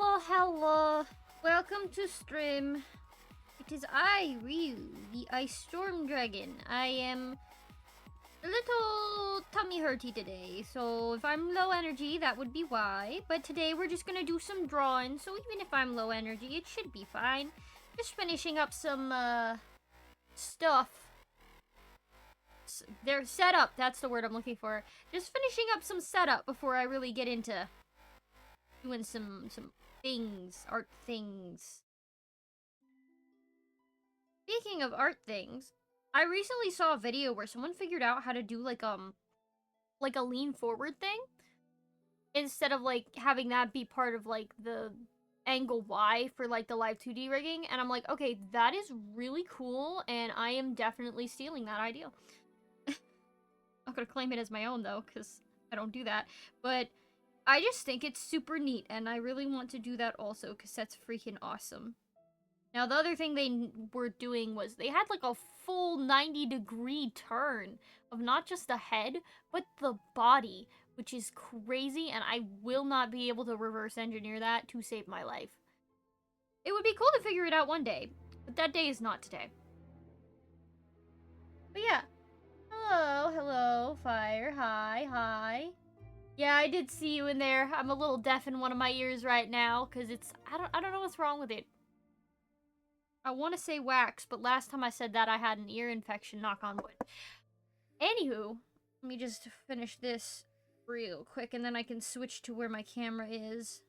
Hello. Welcome to stream. It is I, Ryu, the Ice Storm Dragon. I am a little tummy hurty today, so if I'm low energy, that would be why. But today we're just gonna do some drawing, so even if I'm low energy, it should be fine. Just finishing up some, stuff. Their setup, that's the word I'm looking for. Just finishing up some setup before I really get into doing some things, art things. Speaking of art things, I recently saw a video where someone figured out how to do like a lean forward thing instead of like having that be part of like the angle Y for like the live 2D rigging, and I'm like, okay, that is really cool, and I am definitely stealing that idea. I'm gonna claim it as my own though, because I don't do that, but I just think it's super neat, and I really want to do that also, because that's freaking awesome. Now, the other thing they were doing was they had like a full 90-degree turn of not just the head, but the body, which is crazy, and I will not be able to reverse engineer that to save my life. It would be cool to figure it out one day, but that day is not today. But yeah. Hello, Fire. Hi. Yeah, I did see you in there. I'm a little deaf in one of my ears right now, because it's... I don't know what's wrong with it. I want to say wax, but last time I said that I had an ear infection, knock on wood. Anywho, let me just finish this real quick, and then I can switch to where my camera is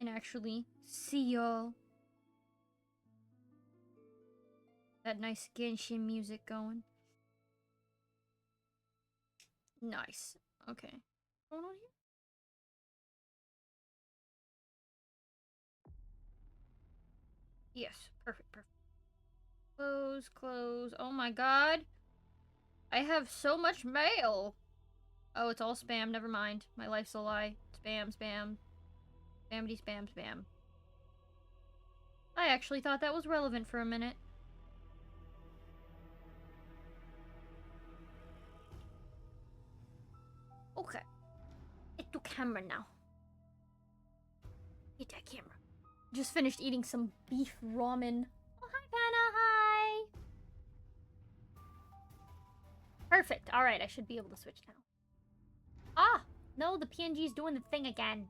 and actually see y'all. That nice Genshin music going. Nice. Okay. What's going on here? Yes, perfect. Close. Oh my god. I have so much mail. Oh, it's all spam. Never mind. My life's a lie. Spam. Spamity spam. I actually thought that was relevant for a minute. Okay. Get the camera now. Get that camera. Just finished eating some beef ramen. Oh, hi, Panna. Hi. Perfect. Alright, I should be able to switch now. Ah! No, the PNG's doing the thing again.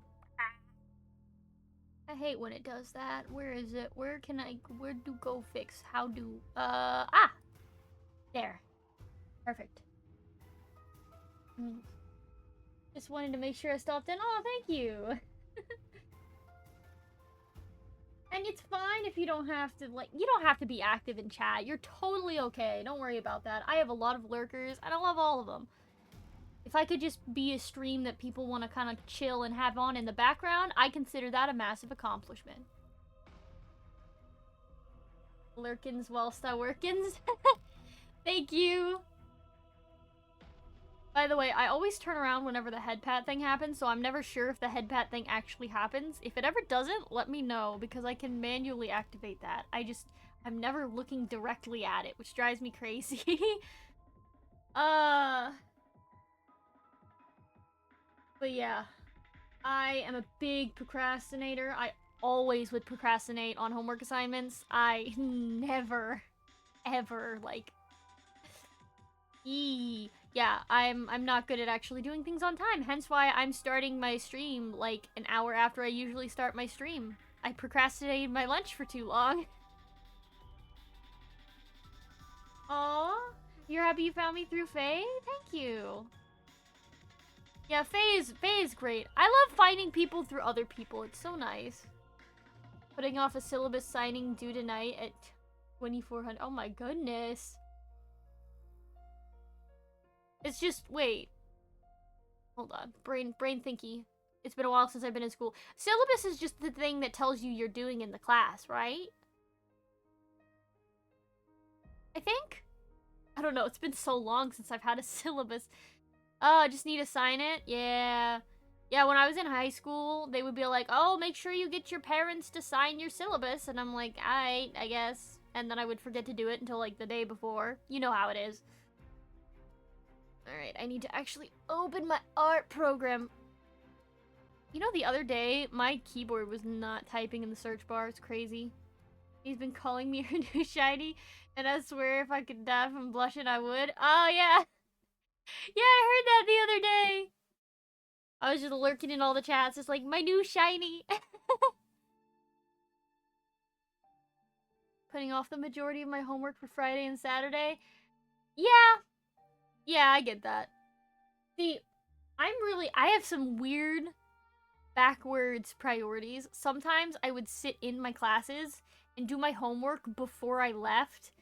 I hate when it does that. Where is it? Where do go fix? How do, there. Perfect. Just wanted to make sure I stopped in. Oh, thank you. And it's fine if you don't have to, like, you don't have to be active in chat. You're totally okay. Don't worry about that. I have a lot of lurkers, and I love all of them. If I could just be a stream that people want to kind of chill and have on in the background, I consider that a massive accomplishment. Lurkins whilst I workins. Thank you. By the way, I always turn around whenever the head pat thing happens, so I'm never sure if the head pat thing actually happens. If it ever doesn't, let me know, because I can manually activate that. I'm never looking directly at it, which drives me crazy. But yeah, I am a big procrastinator. I always would procrastinate on homework assignments. I never, ever, like... Yeah, I'm not good at actually doing things on time, hence why I'm starting my stream, like, an hour after I usually start my stream. I procrastinated my lunch for too long. Aw, you're happy you found me through Faye? Thank you. Yeah, Faye is great. I love finding people through other people. It's so nice. Putting off a syllabus signing due tonight at 2400. Oh my goodness. It's just, wait. Hold on. Brain thinky. It's been a while since I've been in school. Syllabus is just the thing that tells you you're doing in the class, right? I think? I don't know. It's been so long since I've had a syllabus. Oh, I just need to sign it? Yeah. Yeah, when I was in high school, they would be like, oh, make sure you get your parents to sign your syllabus. And I'm like, alright, I guess. And then I would forget to do it until, like, the day before. You know how it is. Alright, I need to actually open my art program. You know, the other day, my keyboard was not typing in the search bar. It's crazy. He's been calling me her new shiny, and I swear if I could die from blushing, I would. Oh, yeah. Yeah, I heard that the other day. I was just lurking in all the chats. It's like, my new shiny. Putting off the majority of my homework for Friday and Saturday. Yeah. Yeah, I get that. See, I have some weird backwards priorities. Sometimes I would sit in my classes and do my homework before I left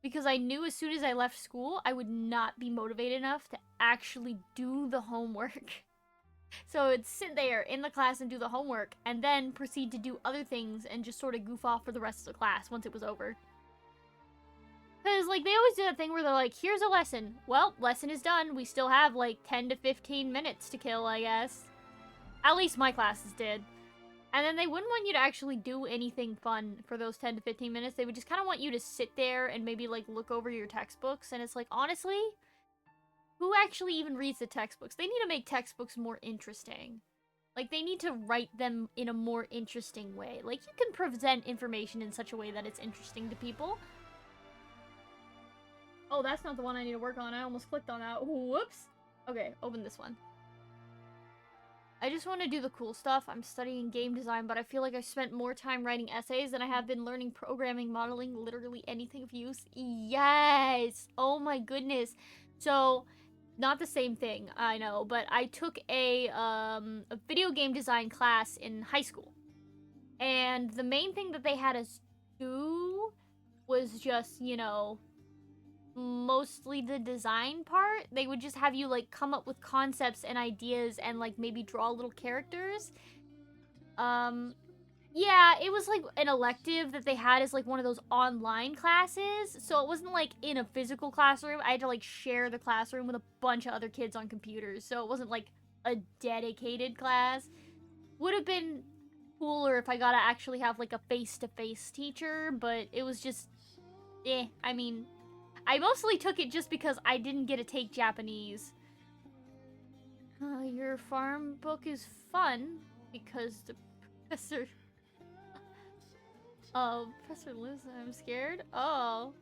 because I knew as soon as I left school, I would not be motivated enough to actually do the homework. So I'd sit there in the class and do the homework and then proceed to do other things and just sort of goof off for the rest of the class once it was over. Because, like, they always do that thing where they're like, here's a lesson. Well, lesson is done. We still have, like, 10 to 15 minutes to kill, I guess. At least my classes did. And then they wouldn't want you to actually do anything fun for those 10 to 15 minutes. They would just kind of want you to sit there and maybe, like, look over your textbooks. And it's like, honestly, who actually even reads the textbooks? They need to make textbooks more interesting. Like, they need to write them in a more interesting way. Like, you can present information in such a way that it's interesting to people. Oh, that's not the one I need to work on. I almost clicked on that. Whoops. Okay, open this one. I just want to do the cool stuff. I'm studying game design, but I feel like I spent more time writing essays than I have been learning programming, modeling, literally anything of use. Yes! Oh my goodness. So, not the same thing, I know, but I took a video game design class in high school. And the main thing that they had us do was just, you know, mostly the design part. They would just have you, like, come up with concepts and ideas and, like, maybe draw little characters. Yeah, it was, like, an elective that they had as, like, one of those online classes. So it wasn't, like, in a physical classroom. I had to, like, share the classroom with a bunch of other kids on computers. So it wasn't, like, a dedicated class. Would have been cooler if I got to actually have, like, a face-to-face teacher. But it was just, I mean, I mostly took it just because I didn't get to take Japanese. Your farm book is fun because the professor... Oh, Professor Liz, I'm scared. Oh.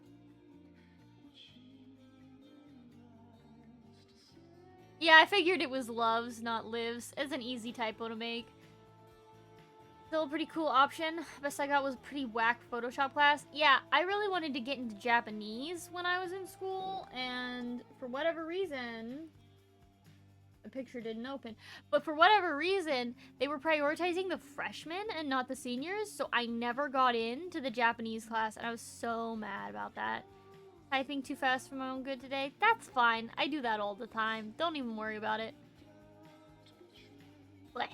Yeah, I figured it was loves, not lives. It's an easy typo to make. Still a pretty cool option. Best I got was pretty whack Photoshop class. Yeah, I really wanted to get into Japanese when I was in school, and for whatever reason... The picture didn't open. But for whatever reason, they were prioritizing the freshmen and not the seniors, so I never got into the Japanese class, and I was so mad about that. Typing too fast for my own good today? That's fine. I do that all the time. Don't even worry about it. Blech.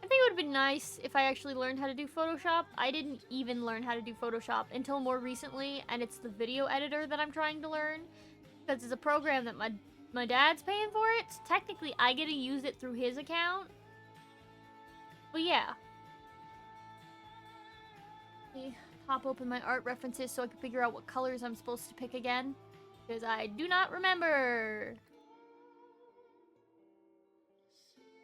I think it would have been nice if I actually learned how to do Photoshop. I didn't even learn how to do Photoshop until more recently, and it's the video editor that I'm trying to learn, because it's a program that my dad's paying for it. So technically, I get to use it through his account. But yeah. Let me pop open my art references so I can figure out what colors I'm supposed to pick again. Because I do not remember.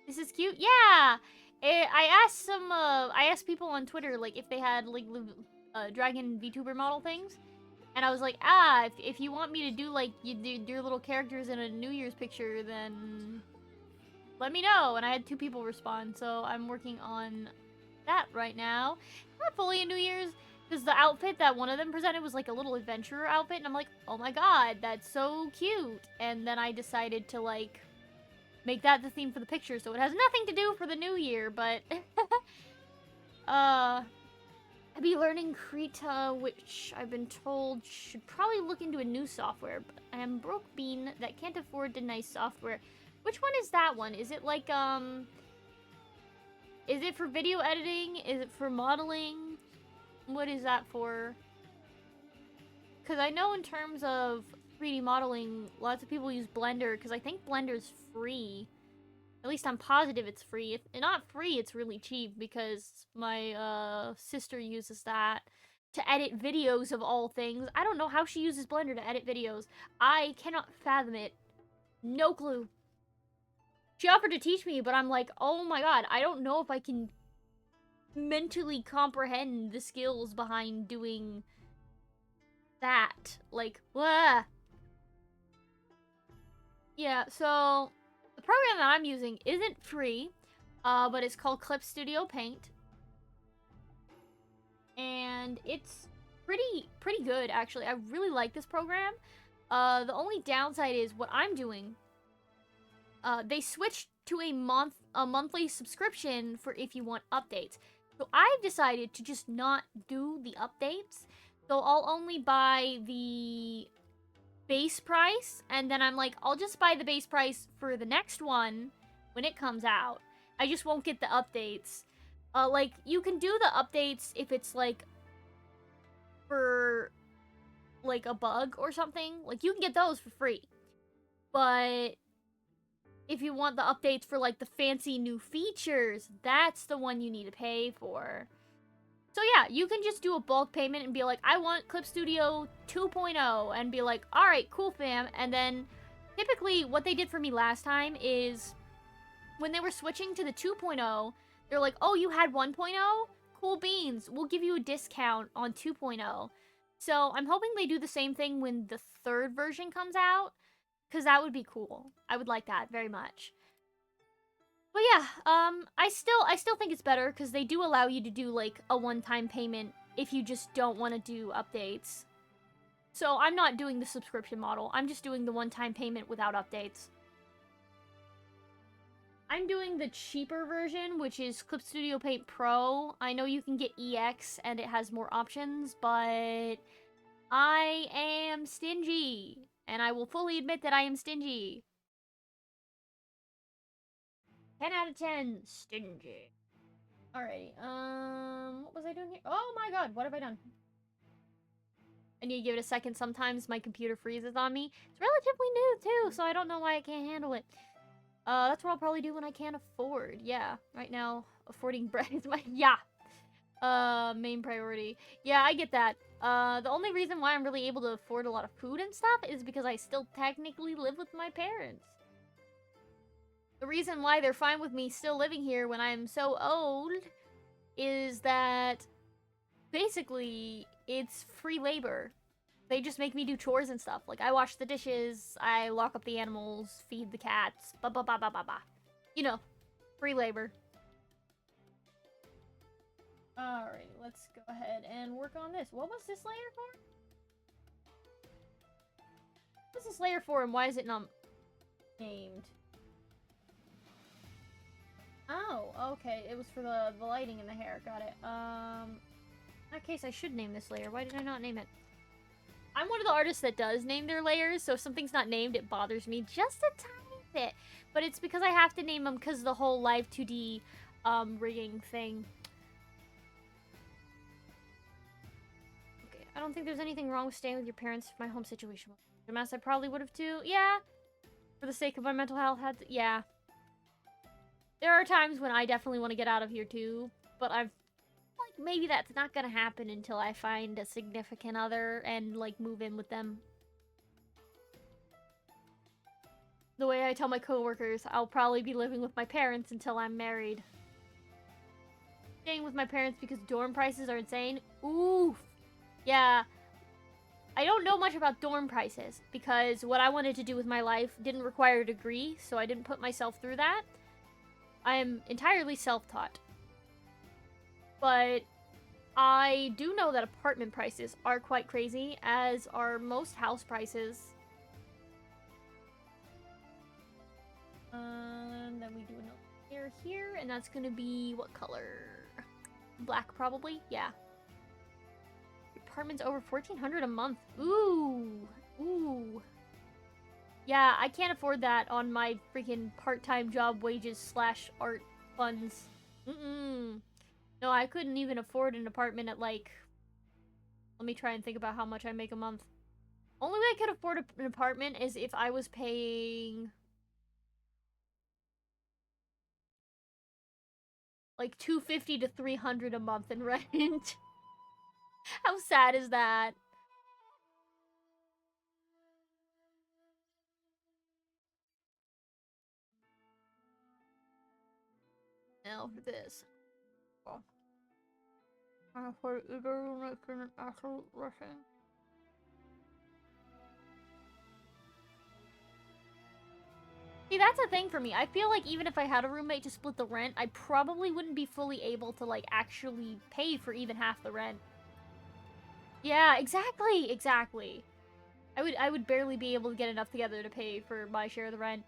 This is cute. Yeah! I asked people on Twitter, like, if they had, like, Dragon VTuber model things. And I was like, if you want me to do, like, your little characters in a New Year's picture, then let me know. And I had 2 people respond, so I'm working on that right now. Not fully a New Year's, because the outfit that one of them presented was, like, a little adventurer outfit, and I'm like, oh my god, that's so cute. And then I decided to, like, make that the theme for the picture, so it has nothing to do for the New Year, but... I'd be learning Krita, which I've been told should probably look into a new software, but I am broke bean that can't afford the nice software. Which one is that one? Is it like, is it for video editing? Is it for modeling? What is that for? Because I know in terms of 3D modeling, lots of people use Blender, because I think Blender's free. At least I'm positive it's free. If not free, it's really cheap because my sister uses that to edit videos of all things. I don't know how she uses Blender to edit videos. I cannot fathom it. No clue. She offered to teach me, but I'm like, oh my god, I don't know if I can mentally comprehend the skills behind doing that. Like, blah. Yeah, so the program that I'm using isn't free, but it's called Clip Studio Paint. And it's pretty good, actually. I really like this program. The only downside is what I'm doing. They switched to a monthly subscription for if you want updates. So I've decided to just not do the updates. So I'll only buy the base price, and then I'm like, I'll just buy the base price for the next one when it comes out. I just won't get the updates. Like, you can do the updates if it's, like, for, like, a bug or something. Like, you can get those for free. But if you want the updates for, like, the fancy new features, that's the one you need to pay for. So yeah, you can just do a bulk payment and be like, I want Clip Studio 2.0, and be like, alright, cool fam. And then, typically, what they did for me last time is, when they were switching to the 2.0, they're like, oh, you had 1.0? Cool beans, we'll give you a discount on 2.0. So I'm hoping they do the same thing when the third version comes out, because that would be cool. I would like that very much. But yeah, I still think it's better because they do allow you to do like a one-time payment if you just don't want to do updates. So I'm not doing the subscription model. I'm just doing the one-time payment without updates. I'm doing the cheaper version, which is Clip Studio Paint Pro. I know you can get EX and it has more options, but I am stingy. And I will fully admit that I am stingy. 10 out of 10, stingy. Alrighty, what was I doing here? Oh my god, what have I done? I need to give it a second. Sometimes my computer freezes on me. It's relatively new, too, so I don't know why I can't handle it. That's what I'll probably do when I can't afford. Yeah, right now, affording bread is my, yeah, main priority. Yeah, I get that. The only reason why I'm really able to afford a lot of food and stuff is because I still technically live with my parents. The reason why they're fine with me still living here when I'm so old is that basically it's free labor. They just make me do chores and stuff. Like, I wash the dishes, I lock up the animals, feed the cats, ba ba ba ba ba ba. You know, free labor. Alright, let's go ahead and work on this. What was this layer for? What's this layer for and why is it not named? Oh, okay. It was for the lighting in the hair. Got it. In that case, I should name this layer. Why did I not name it? I'm one of the artists that does name their layers, so if something's not named, it bothers me just a tiny bit. But it's because I have to name them because of the whole Live 2D rigging thing. Okay, I don't think there's anything wrong with staying with your parents if my home situation was a mess. I probably would have too. Yeah. For the sake of my mental health, yeah. There are times when I definitely want to get out of here too, but I've like maybe that's not gonna happen until I find a significant other and like move in with them. The way I tell my coworkers, I'll probably be living with my parents until I'm married. Staying with my parents because dorm prices are insane. Oof. Yeah. I don't know much about dorm prices because what I wanted to do with my life didn't require a degree, so I didn't put myself through that. I am entirely self-taught. But I do know that apartment prices are quite crazy, as are most house prices. Then we do another layer here, and that's gonna be what color? Black, probably? Yeah. Apartment's over $1,400 a month. Ooh. Ooh. Yeah, I can't afford that on my freaking part-time job wages / art funds. No, I couldn't even afford an apartment at, like... Let me try and think about how much I make a month. Only way I could afford an apartment is if I was paying... like, $250 to $300 a month in rent. How sad is that? now for this. Oh. I afford Uber roommate for an absolute rushing. See, that's a thing for me. I feel like even if I had a roommate to split the rent, I probably wouldn't be fully able to, like, actually pay for even half the rent. Yeah, exactly, exactly. I would barely be able to get enough together to pay for my share of the rent.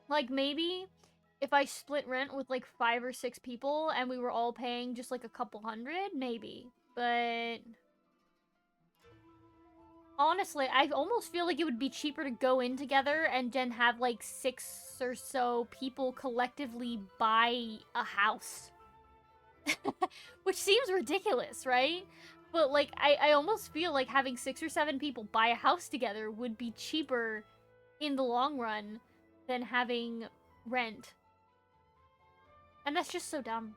Like, maybe if I split rent with, like, 5 or 6 people and we were all paying just, like, a couple hundred, maybe. But honestly, I almost feel like it would be cheaper to go in together and then have, like, 6 or so people collectively buy a house. Which seems ridiculous, right? But, like, I almost feel like having 6 or 7 people buy a house together would be cheaper in the long run than having rent. And that's just so dumb.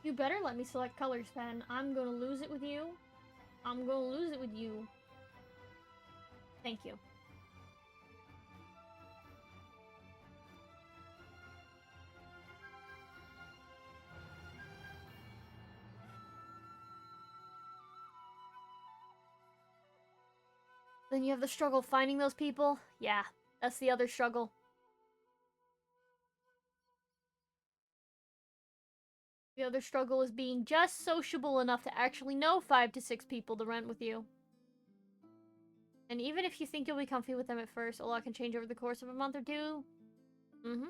You better let me select colors, Pen. I'm gonna lose it with you. I'm gonna lose it with you. Thank you. Then you have the struggle finding those people? Yeah, that's the other struggle. The other struggle is being just sociable enough to actually know 5 to 6 people to rent with you. And even if you think you'll be comfy with them at first, a lot can change over the course of a month or two. Mm-hmm.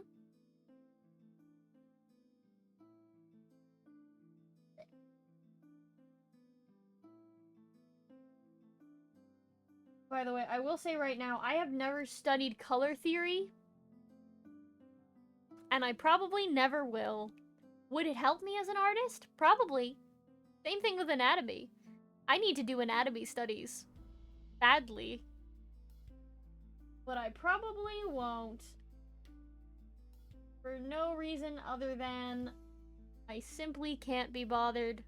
By the way, I will say right now, I have never studied color theory. And I probably never will. Would it help me as an artist? Probably. Same thing with anatomy. I need to do anatomy studies. Badly. But I probably won't. For no reason other than I simply can't be bothered.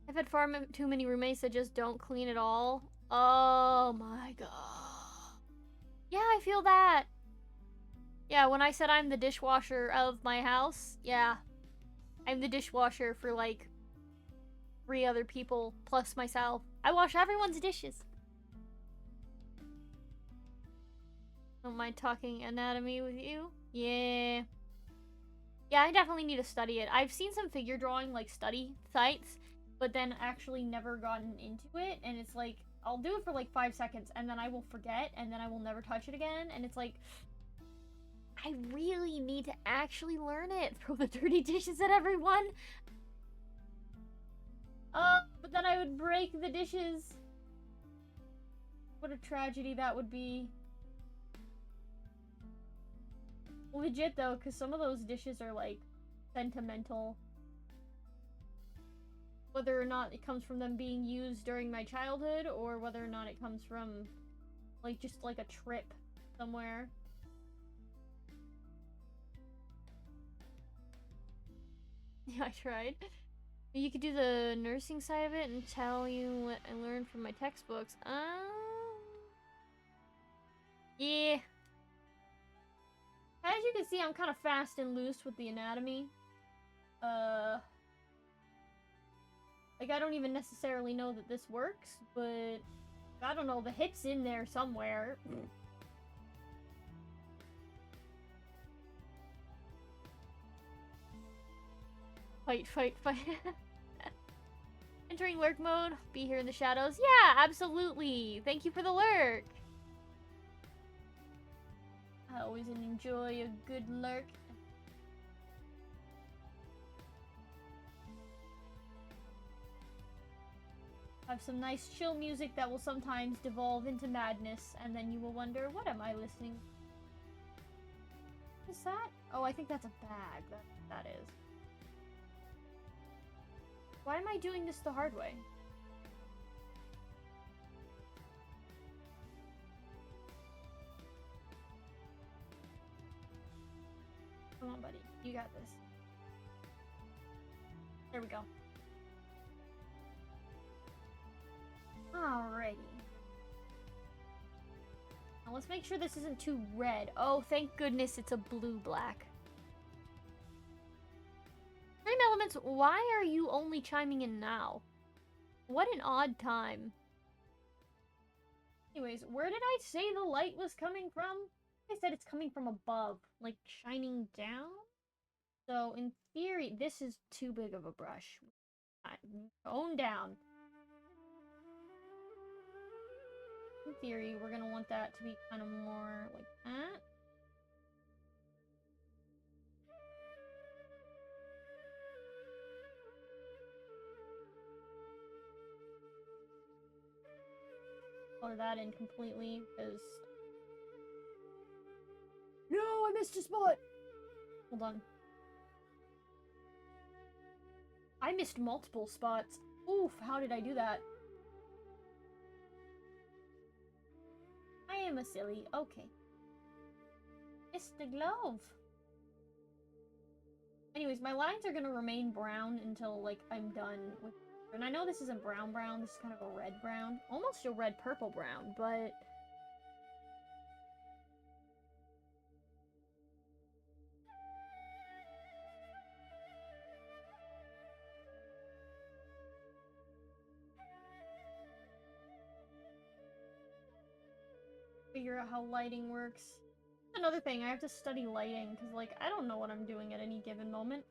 I've had far too many roommates that just don't clean at all. Oh my god. Yeah, I feel that. Yeah, when I said I'm the dishwasher of my house, yeah. I'm the dishwasher for, like, 3 other people, plus myself. I wash everyone's dishes. Don't mind talking anatomy with you? Yeah. Yeah, I definitely need to study it. I've seen some figure drawing, like, study sites, but then actually never gotten into it, and it's like, I'll do it for, like, 5 seconds, and then I will forget, and then I will never touch it again, and it's like, I really need to actually learn it. Throw the dirty dishes at everyone. But then I would break the dishes. What a tragedy that would be. Legit though, because some of those dishes are like sentimental. Whether or not it comes from them being used during my childhood, or whether or not it comes from like just like a trip somewhere. Yeah, I tried. You could do the nursing side of it and tell you what I learned from my textbooks. Yeah. As you can see, I'm kind of fast and loose with the anatomy. Like, I don't even necessarily know that this works, but I don't know, the hit's in there somewhere. Fight, fight, fight. Entering lurk mode. Be here in the shadows. Yeah, absolutely. Thank you for the lurk. I always enjoy a good lurk. Have some nice chill music that will sometimes devolve into madness, and then you will wonder, what am I listening? Is that? Oh, I think that's a bag. That is. Why am I doing this the hard way? Come on, buddy. You got this. There we go. Alrighty. let's make sure this isn't too red. Oh, thank goodness it's a blue-black. Dream Elements, why are you only chiming in now? What an odd time. Anyways, where did I say the light was coming from? I said it's coming from above, like shining down. So in theory, this is too big of a brush. Tone down. In theory, we're gonna want that to be kind of more like that. Color that in completely, because... No, I missed a spot! Hold on. I missed multiple spots. Oof, how did I do that? I am a silly. Okay. Missed the glove. Anyways, my lines are gonna remain brown until, like, I'm done with... And I know this isn't brown brown, this is kind of a red brown. Almost a red purple brown, but... Figure out how lighting works. Another thing, I have to study lighting, because, like, I don't know what I'm doing at any given moment.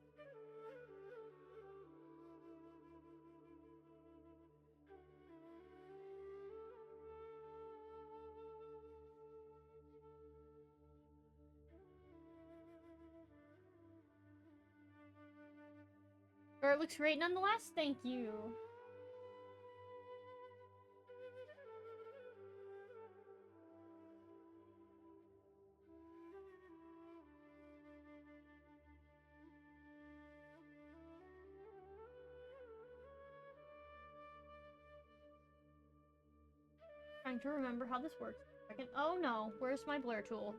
Or it looks great nonetheless, thank you. Trying to remember how this works. Second. Oh no, where's my blur tool?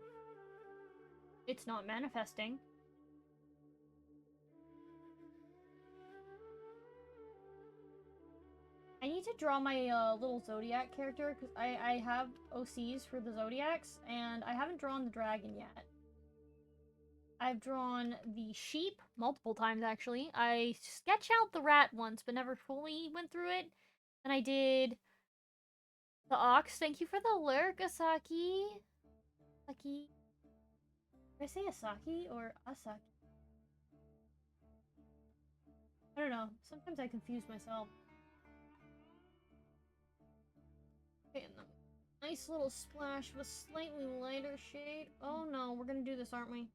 It's not manifesting. I need to draw my little Zodiac character, because I have OCs for the Zodiacs, and I haven't drawn the dragon yet. I've drawn the sheep multiple times, actually. I sketched out the rat once, but never fully went through it. And I did the ox. Thank you for the lurk, Asaki. Asaki. Did I say Asaki or Asaki? I don't know. Sometimes I confuse myself. Okay, and then nice little splash of a slightly lighter shade. Oh no, we're gonna do this, aren't we?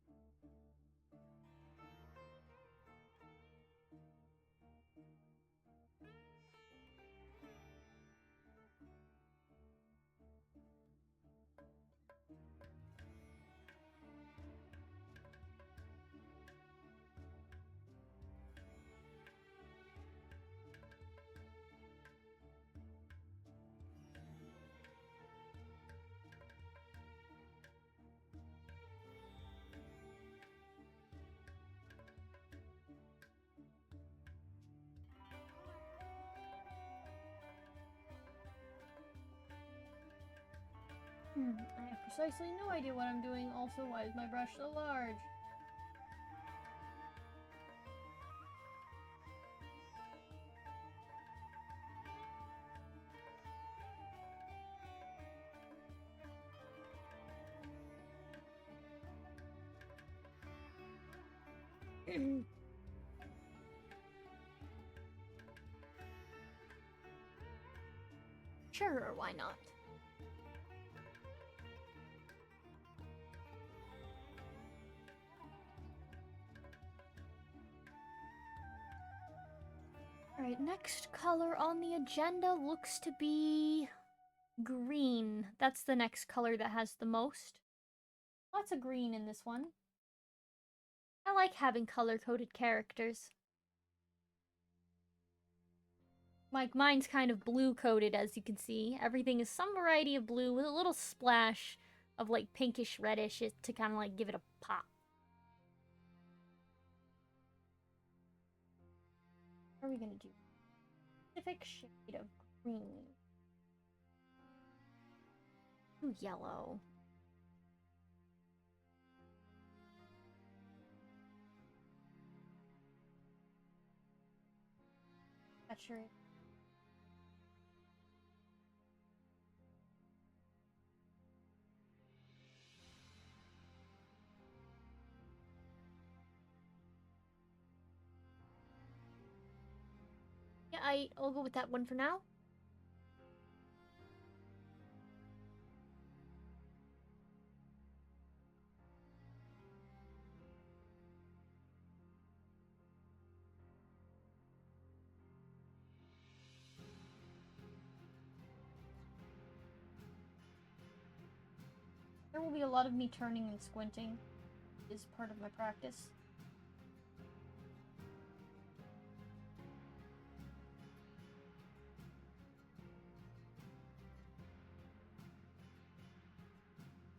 I have precisely no idea what I'm doing. Also, why is my brush so large? Sure, why not? Alright, next color on the agenda looks to be green. That's the next color that has the most. Lots of green in this one. I like having color-coded characters. Like, mine's kind of blue-coded, as you can see. Everything is some variety of blue with a little splash of, like, pinkish reddish to kind of, like, give it a pop. What are we gonna do? Specific shade of green. Ooh, yellow. saturated. Yeah, I'll go with that one for now. There will be a lot of me turning and squinting. Is part of my practice.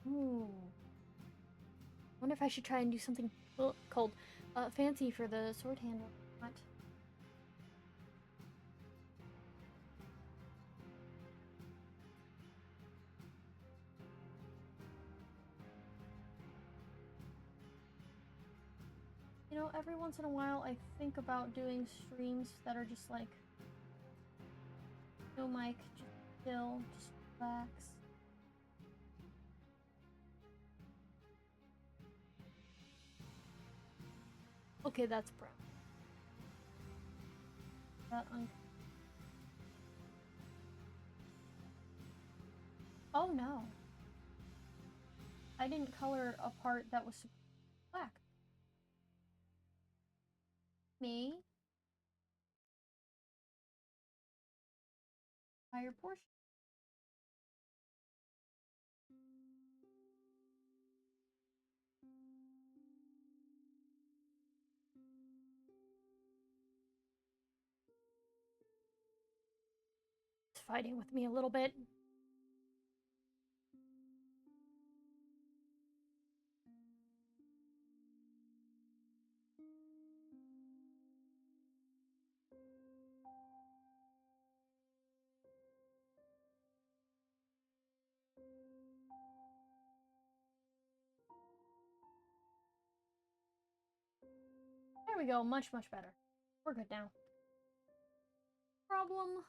Ooh. Wonder if I should try and do something called fancy for the sword handle. What? You know, every once in a while I think about doing streams that are just like, no mic, just chill, just relax. Okay, that's brown. That Oh no. I didn't color a part that was black. Me? Higher portion. It's fighting with me a little bit. There we go, much better. We're good now. Problem.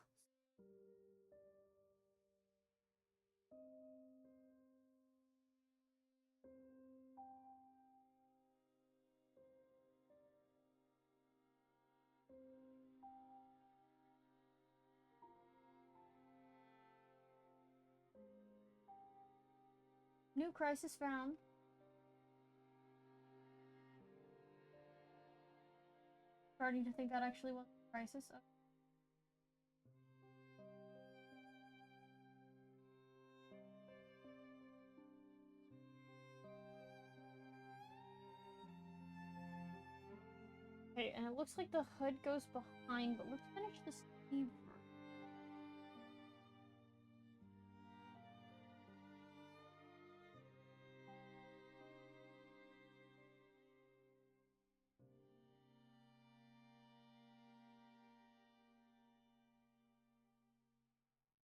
New crisis found. Starting to think that actually was a crisis. Okay, and it looks like the hood goes behind, but let's finish this sleeve.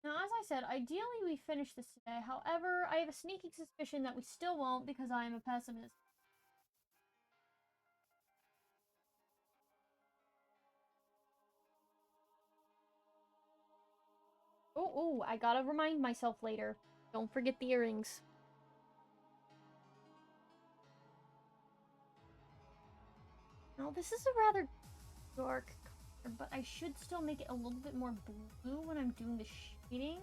Now, as I said, ideally we finish this today. However, I have a sneaking suspicion that we still won't because I am a pessimist. Oh, I gotta remind myself later. Don't forget the earrings. Now, this is a rather dark color, but I should still make it a little bit more blue when I'm doing the shading.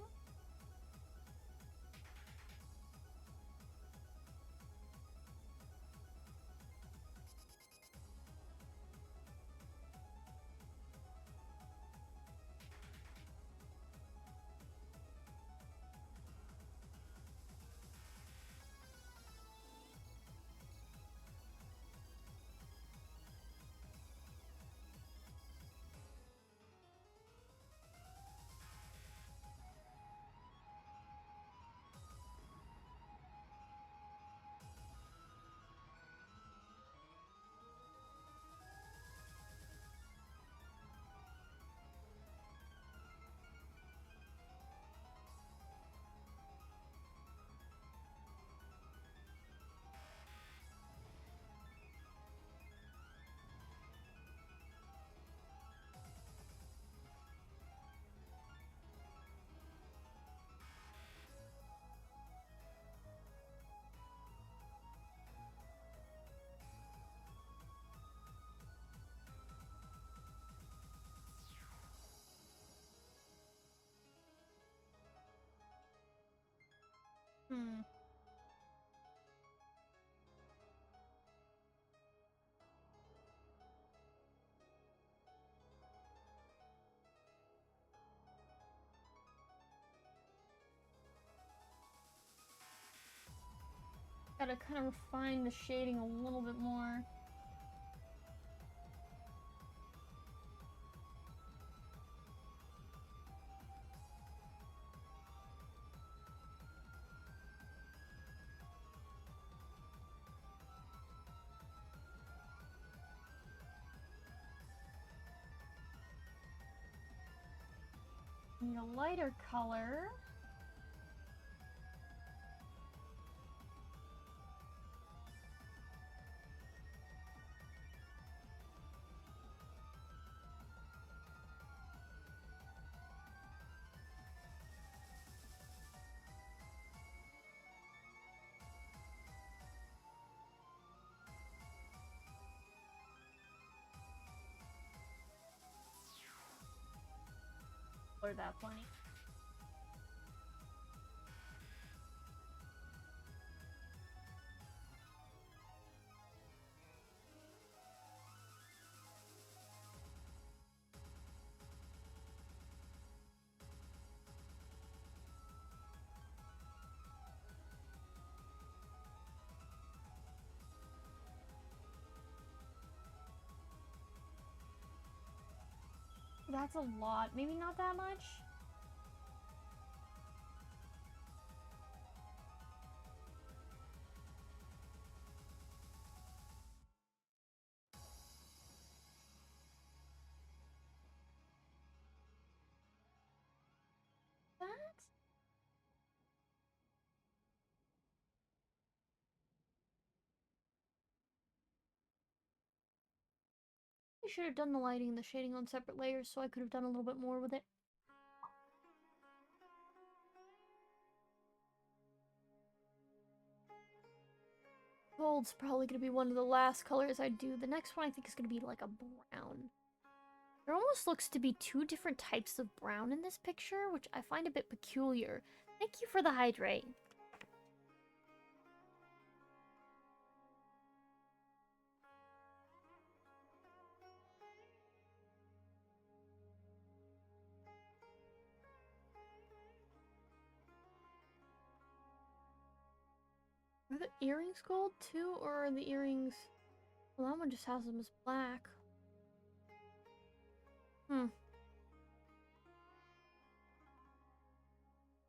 Hmm. Gotta kind of refine the shading a little bit more. Need a lighter color. Or that funny. That's a lot. Maybe not that much. That? I should have done the lighting and the shading on separate layers so I could have done a little bit more with it. Gold's probably going to be one of the last colors I do. The next one I think is going to be like a brown. There almost looks to be two different types of brown in this picture, which I find a bit peculiar. Thank you for the hydrate. Are the earrings gold too, or are the earrings... Well, that one just has them as black.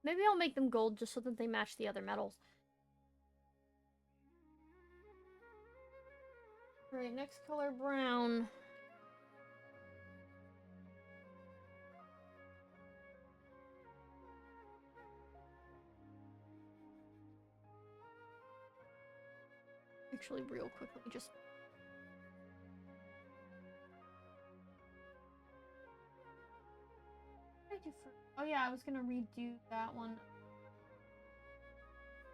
Maybe I'll make them gold just so that they match the other metals. Alright, next color, brown. Actually, real quickly, just... What did I do for... Oh yeah, I was gonna redo that one.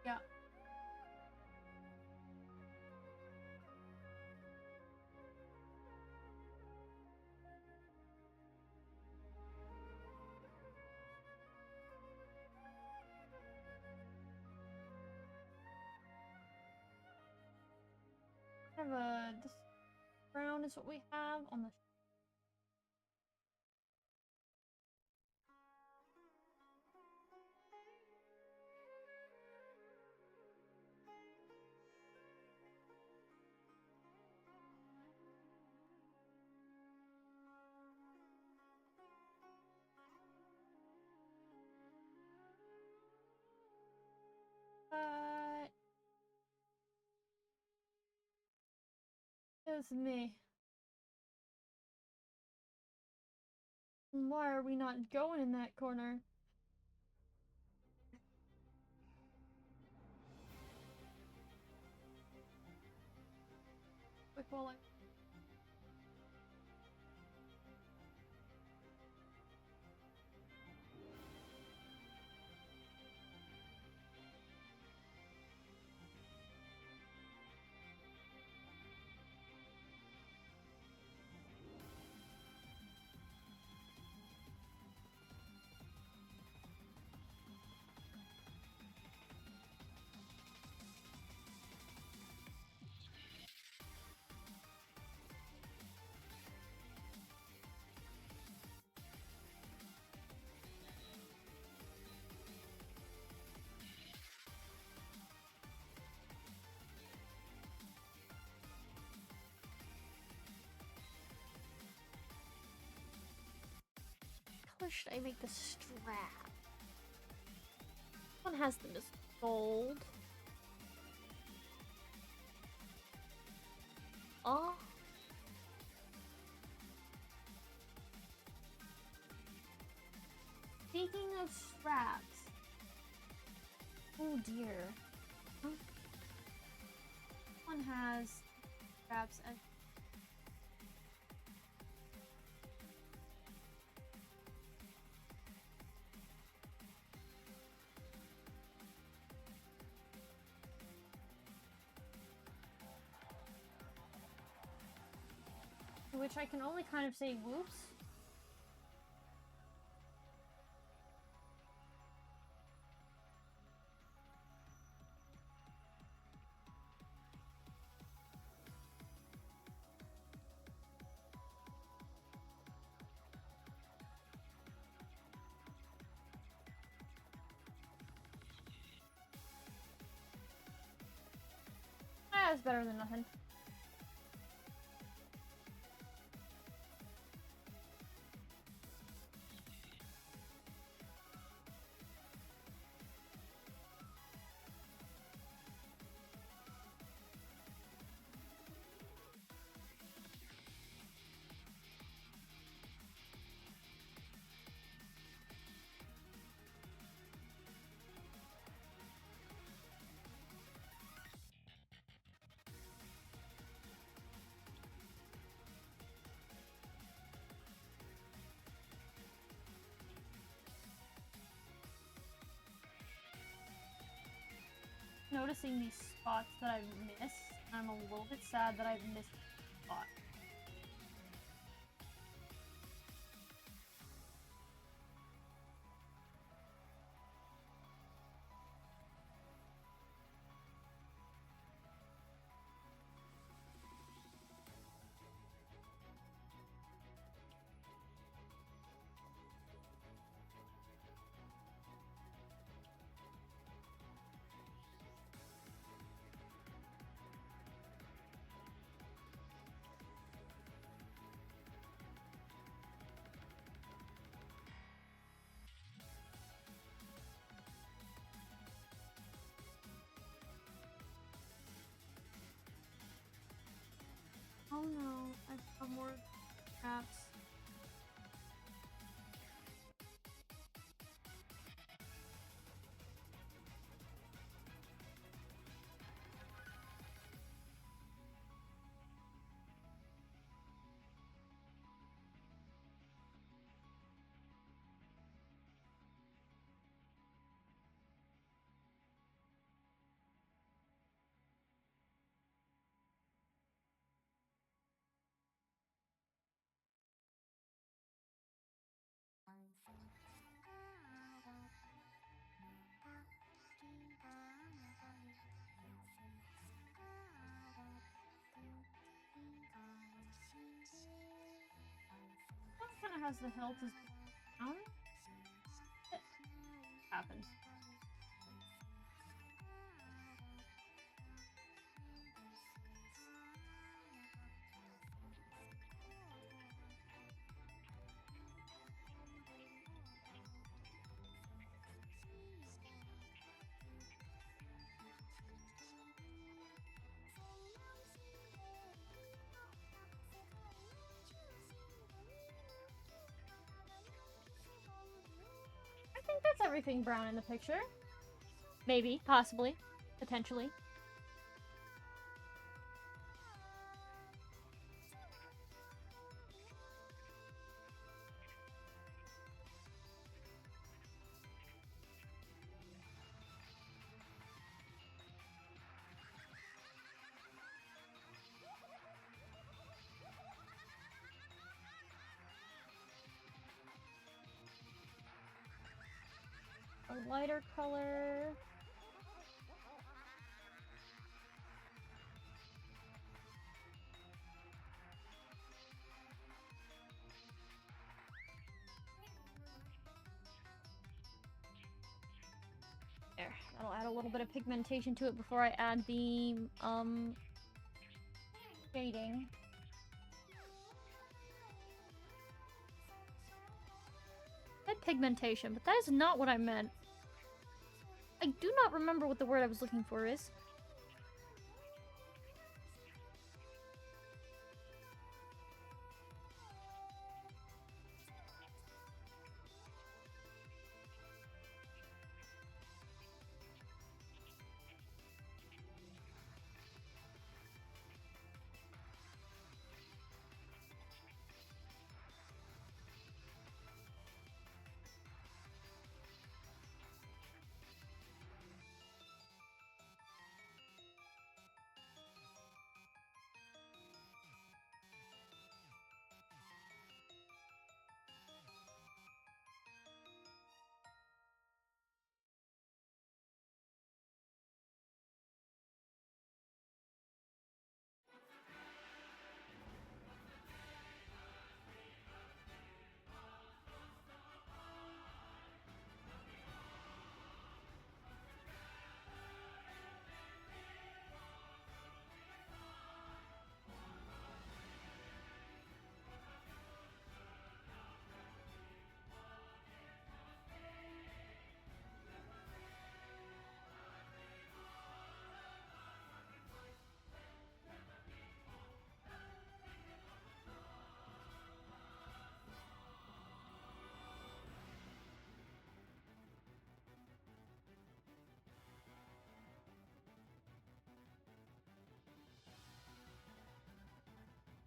Yeah. Kind of a... This brown is what we have on the... It's me. Why are we not going in that corner? Quick while I... color should I make the strap? One has them as gold. Oh. Speaking of straps. Oh dear. Huh? One has straps and to which I can only kind of say whoops. That's better than nothing. Noticing these spots that I've missed. I'm a little bit sad that I've missed a spot. Oh no, I have more traps. One kind of has the hilt as down. It happens. I think that's everything brown in the picture. Maybe, possibly, potentially. A lighter color. There, that'll add a little bit of pigmentation to it before I add the, shading. pigmentation, but that is not what I meant. I do not remember what the word I was looking for is.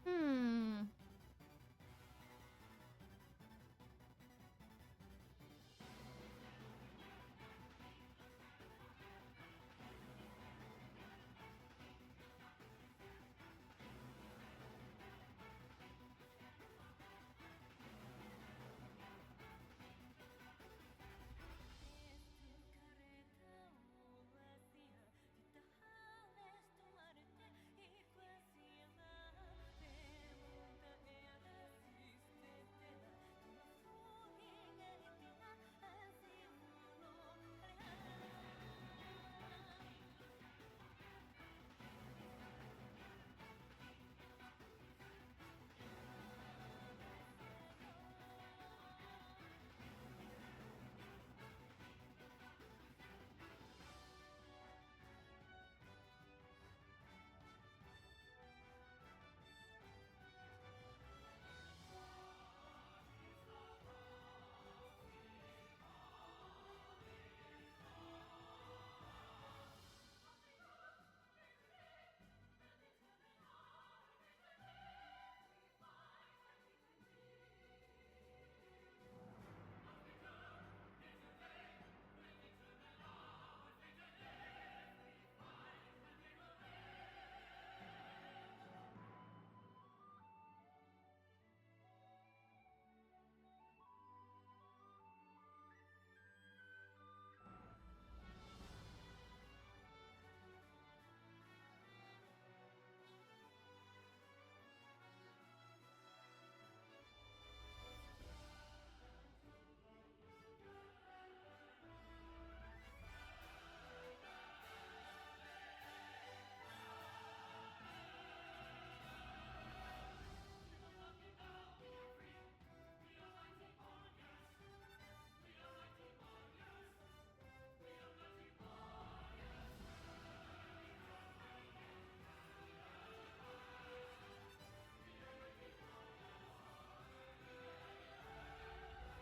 Hmm.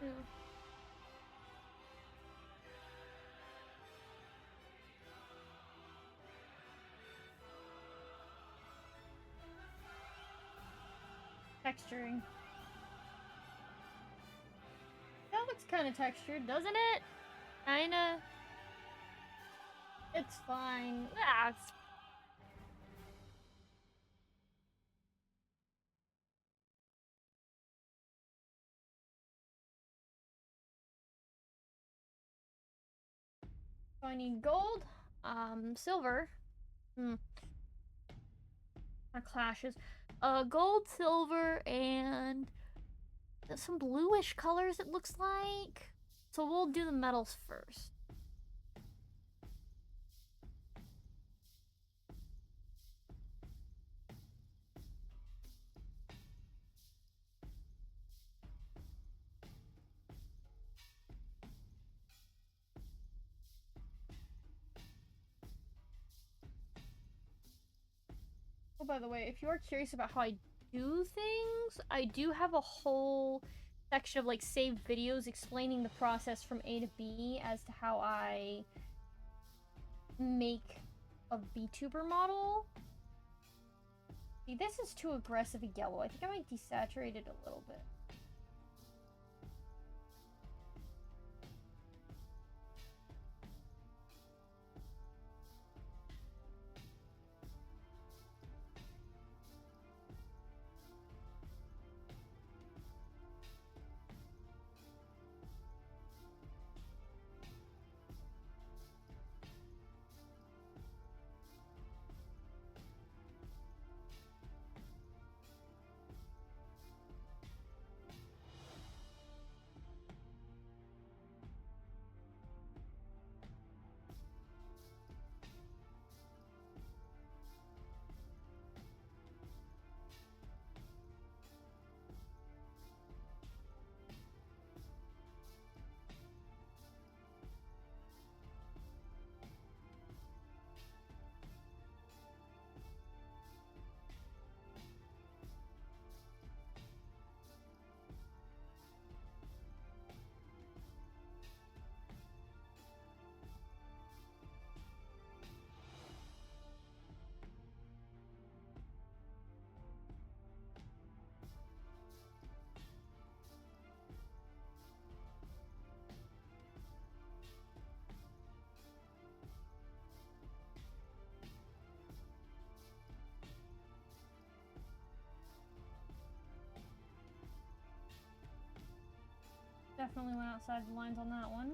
Yeah. Texturing. That looks kind of textured, doesn't it? Kinda. It's fine. Ah, so I need gold, silver. Hmm. That clashes. Gold, silver, and some bluish colors, it looks like. So we'll do the metals first. Oh, by the way, if you are curious about how I do things, I do have a whole section of like saved videos explaining the process from A to B as to how I make a VTuber model. See, this is too aggressive a yellow. I think I might desaturate it a little bit. Definitely went outside the lines on that one.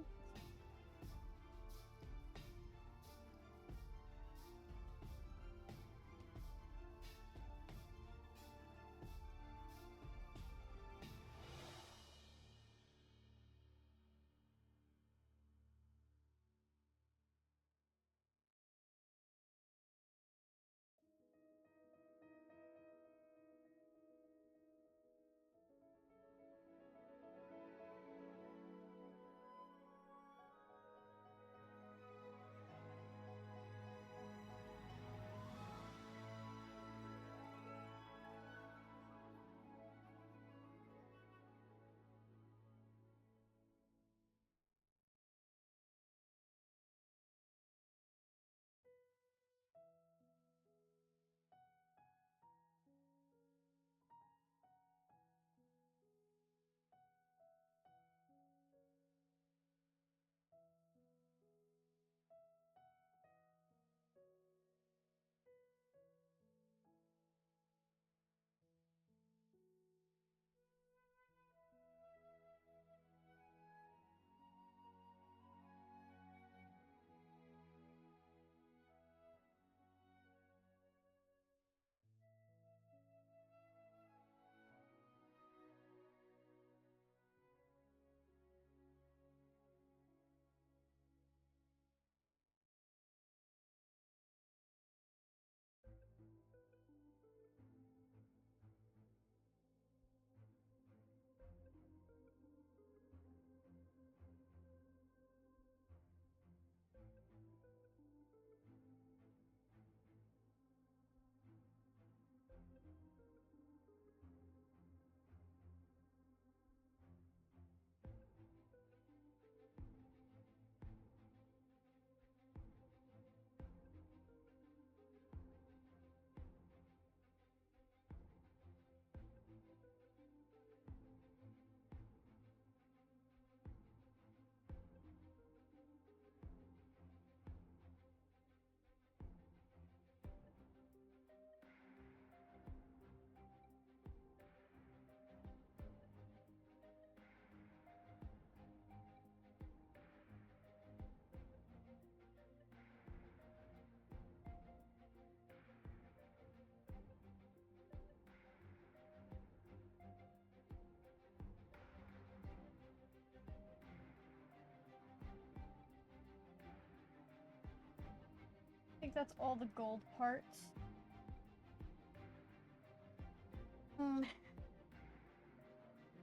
I think that's all the gold parts.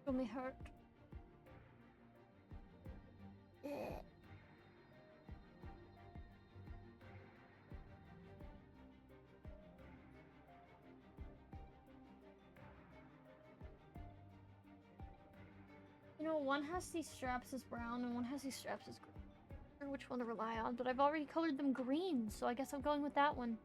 Feel me hurt. know, one has these straps as brown and one has these straps as green. I don't know which one to rely on, but I've already colored them green, so I guess I'm going with that one.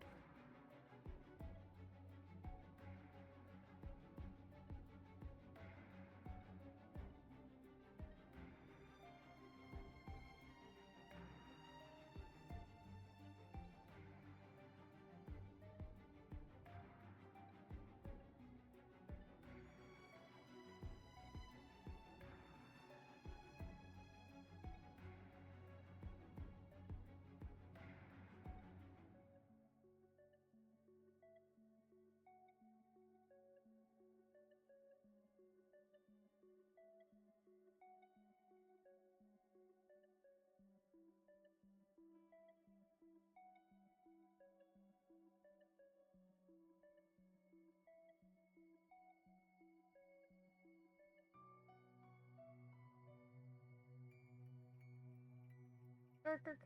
Darker.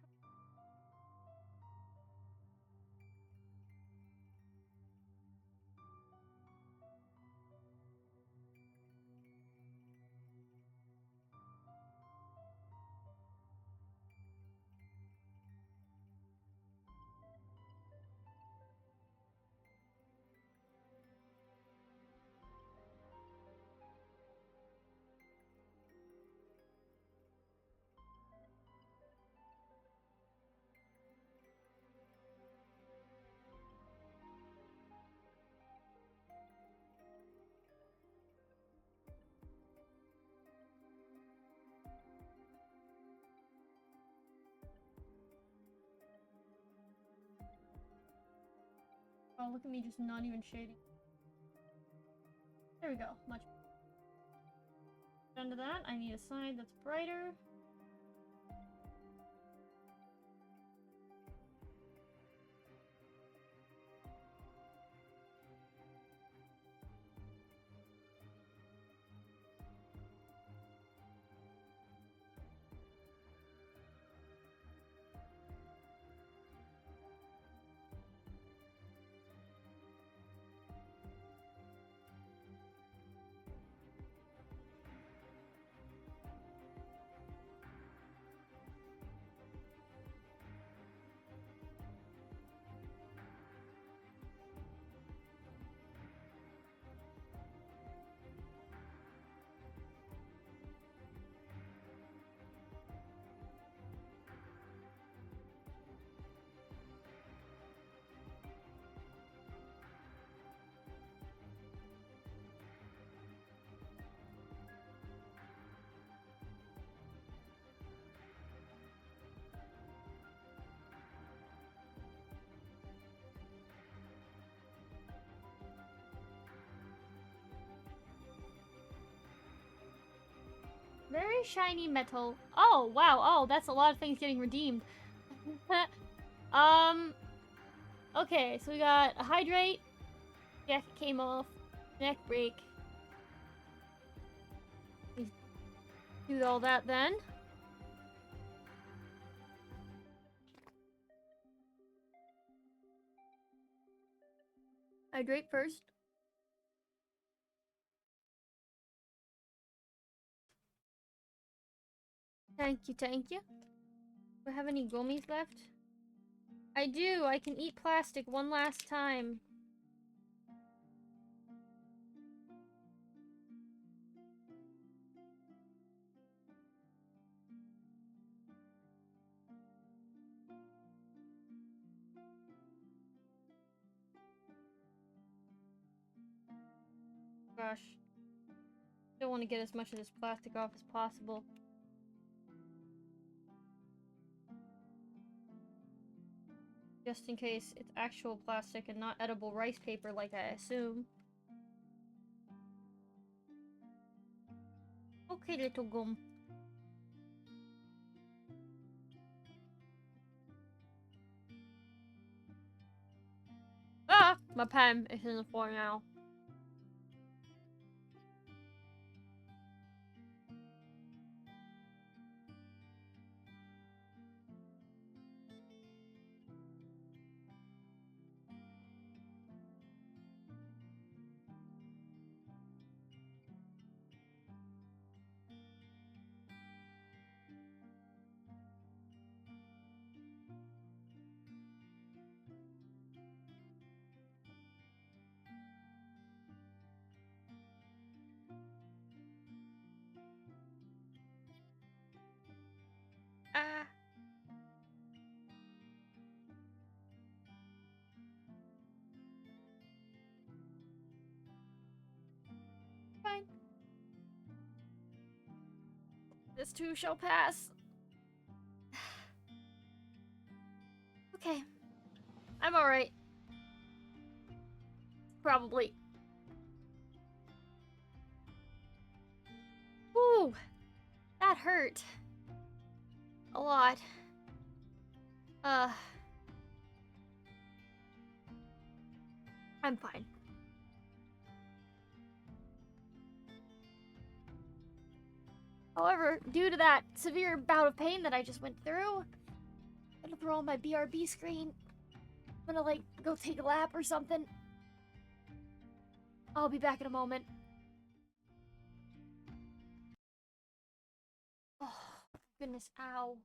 Oh, look at me just not even shading. There we go. Much. Done to that. I need a side that's brighter. Very shiny metal. Oh, wow. Oh, that's a lot of things getting redeemed. Okay, so we got a hydrate. Jacket came off. Neck break. Do all that then. Hydrate first. Thank you, thank you. Do I have any gummies left? I do! I can eat plastic one last time. Gosh. Don't want to get as much of this plastic off as possible. Just in case it's actual plastic and not edible rice paper like I assume. Okay, little gum. Ah! My pen is in the floor now. This too shall pass. Okay. I'm alright. Probably. Whew. That hurt. A lot. I'm fine. However, due to that severe bout of pain that I just went through, I'm gonna throw on my BRB screen. I'm gonna, like, go take a lap or something. I'll be back in a moment. Oh, goodness, ow.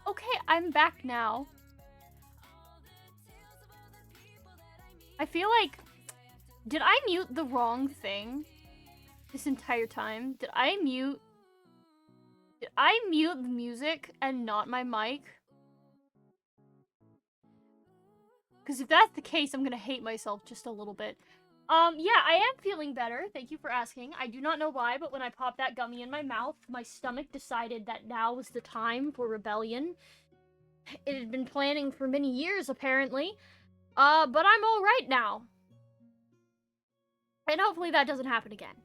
Okay, I'm back now. I feel like... Did I mute the wrong thing this entire time? Did I mute the music and not my mic? Because if that's the case, I'm gonna hate myself just a little bit. Yeah, I am feeling better. Thank you for asking. I do not know why, but when I popped that gummy in my mouth, my stomach decided that now was the time for rebellion. It had been planning for many years, apparently. But I'm alright now. And hopefully that doesn't happen again.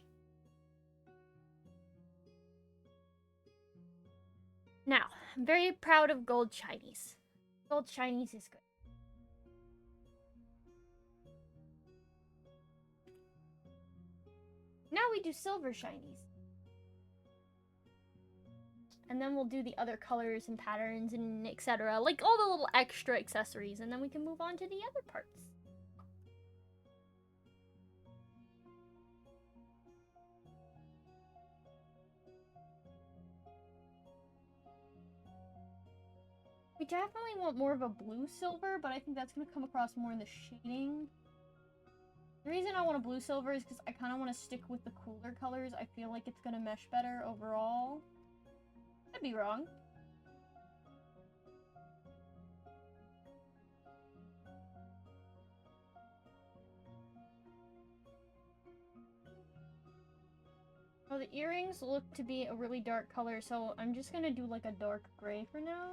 Now, I'm very proud of gold shinies. Gold shinies is good. Now we do silver shinies. And then we'll do the other colors and patterns and etc. Like all the little extra accessories, and then we can move on to the other parts. We definitely want more of a blue silver, but I think that's going to come across more in the shading. The reason I want a blue silver is because I kind of want to stick with the cooler colors. I feel like it's going to mesh better overall. Could be wrong. Oh, the earrings look to be a really dark color, so I'm just going to do like a dark gray for now.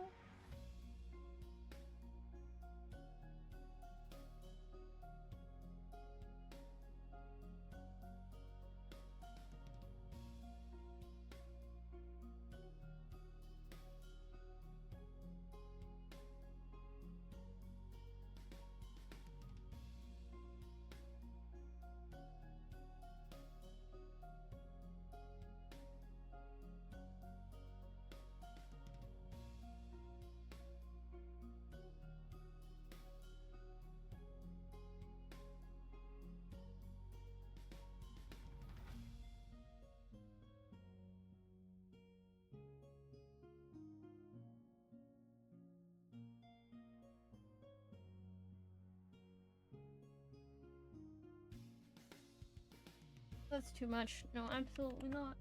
That's too much. No, absolutely not.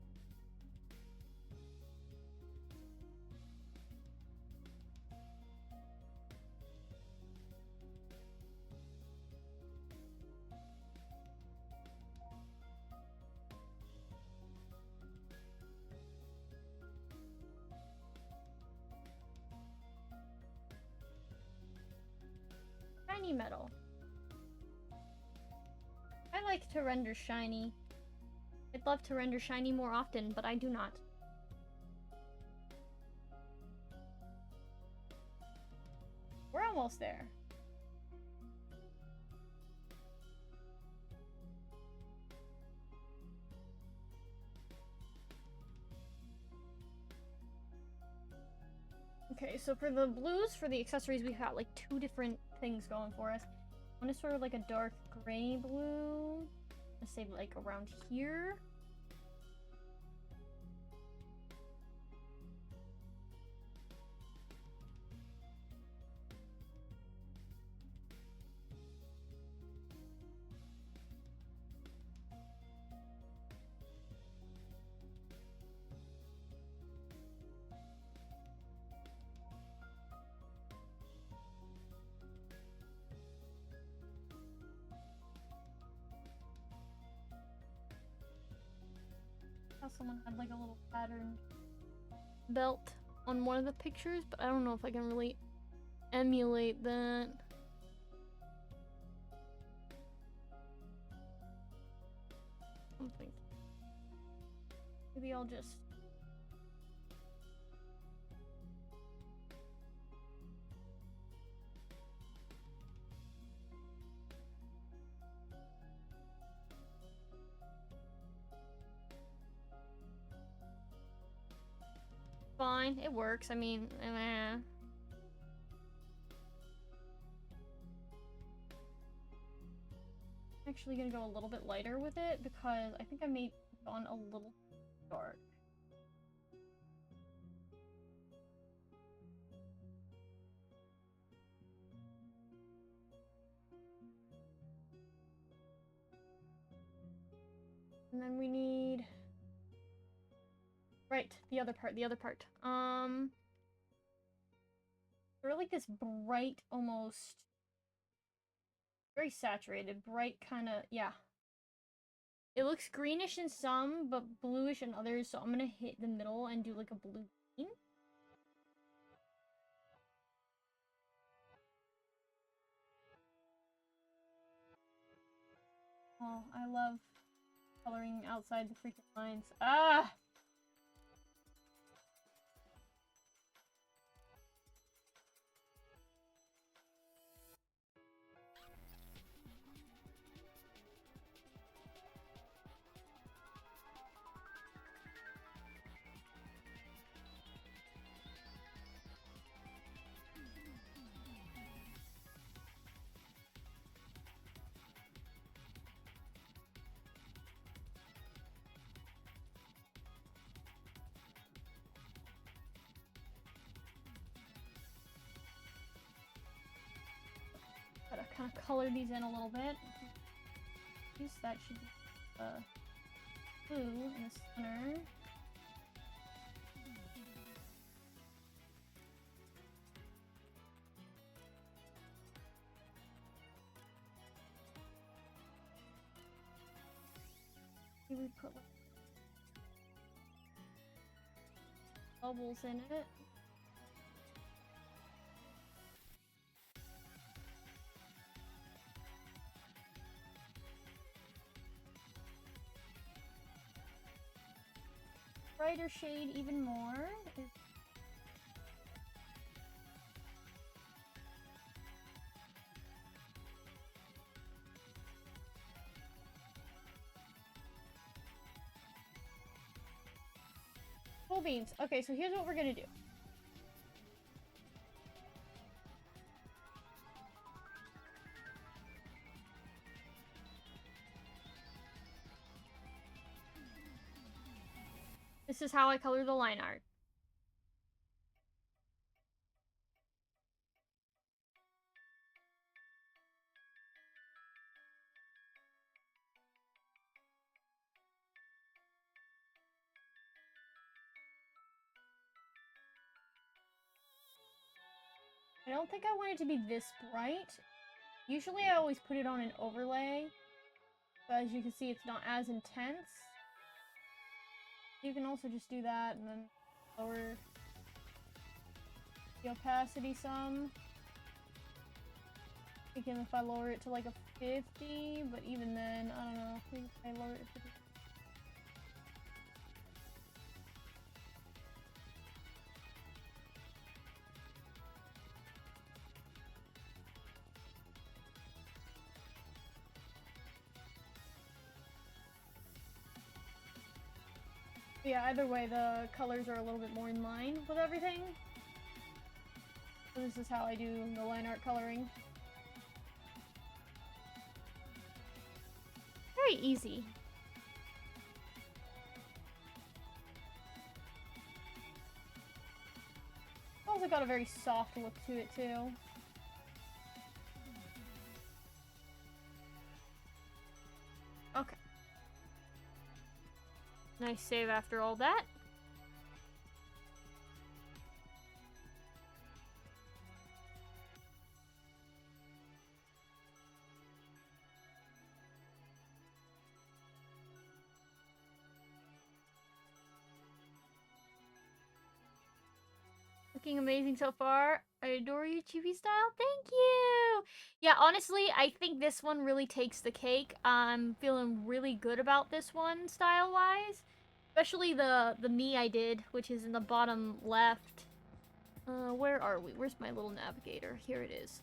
Shiny metal. I like to render shiny. I'd love to render shiny more often, but I do not. We're almost there. Okay, so for the blues, for the accessories, we've got like two different things going for us. One is sort of like a dark gray blue. Let's say like around here. Someone had like a little patterned belt on one of the pictures, but I don't know if I can really emulate that. Something. Maybe I'll just... Fine, it works. I mean, actually gonna go a little bit lighter with it because I think I may have gone a little dark. And then we need... Right, the other part. They're like this bright, almost... Very saturated, bright kind of... Yeah. It looks greenish in some, but bluish in others, so I'm gonna hit the middle and do like a blue green. Oh, I love coloring outside the freaking lines. Ah! Gotta kind of color these in a little bit. That should be blue in the center. Maybe we put like bubbles in it. Brighter shade even more is cool beans. Okay, so here's what we're gonna do. This is how I color the line art. I don't think I want it to be this bright. Usually I always put it on an overlay, but as you can see it's not as intense. You can also just do that and then lower the opacity some. Thinking if I lower it to like a 50, but even then, I don't know. I think if I lower it to 50. Yeah, either way, the colors are a little bit more in line with everything. So this is how I do the line art coloring. Very easy. Also got a very soft look to it too. Okay. Nice save after all that. Looking amazing so far. I adore you, Chibi style. Thank you! Yeah, honestly, I think this one really takes the cake. I'm feeling really good about this one, style-wise. Especially the me I did, which is in the bottom left. Where are we? Where's my little navigator? Here it is.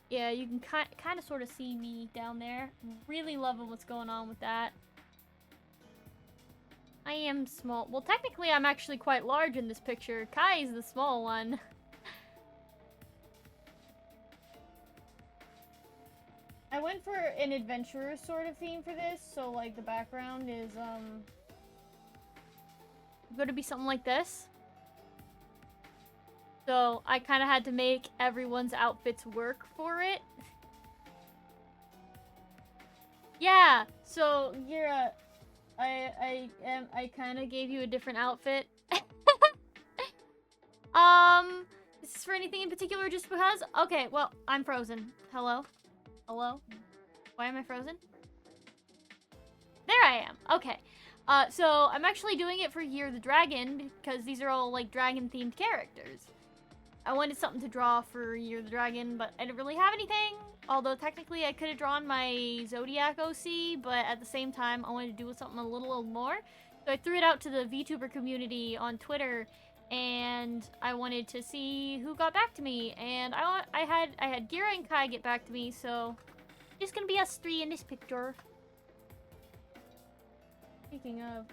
Yeah, you can kind of sort of see me down there. Really loving what's going on with that. I am small. Well, technically, I'm actually quite large in this picture. Kai is the small one. I went for an adventurous sort of theme for this, so, like, the background is, going to be something like this. So, I kind of had to make everyone's outfits work for it. Yeah, so Gira, I kind of gave you a different outfit. Is this for anything in particular? Just because? Okay, well, I'm frozen. Hello, hello. Why am I frozen? There I am. Okay. So I'm actually doing it for Year the Dragon because these are all like dragon-themed characters. I wanted something to draw for Year the Dragon, but I didn't really have anything. Although technically I could have drawn my Zodiac OC, but at the same time I wanted to do something a little more. So I threw it out to the VTuber community on Twitter, and I wanted to see who got back to me. And I had Gira and Kai get back to me, so it's gonna be us three in this picture. Speaking of,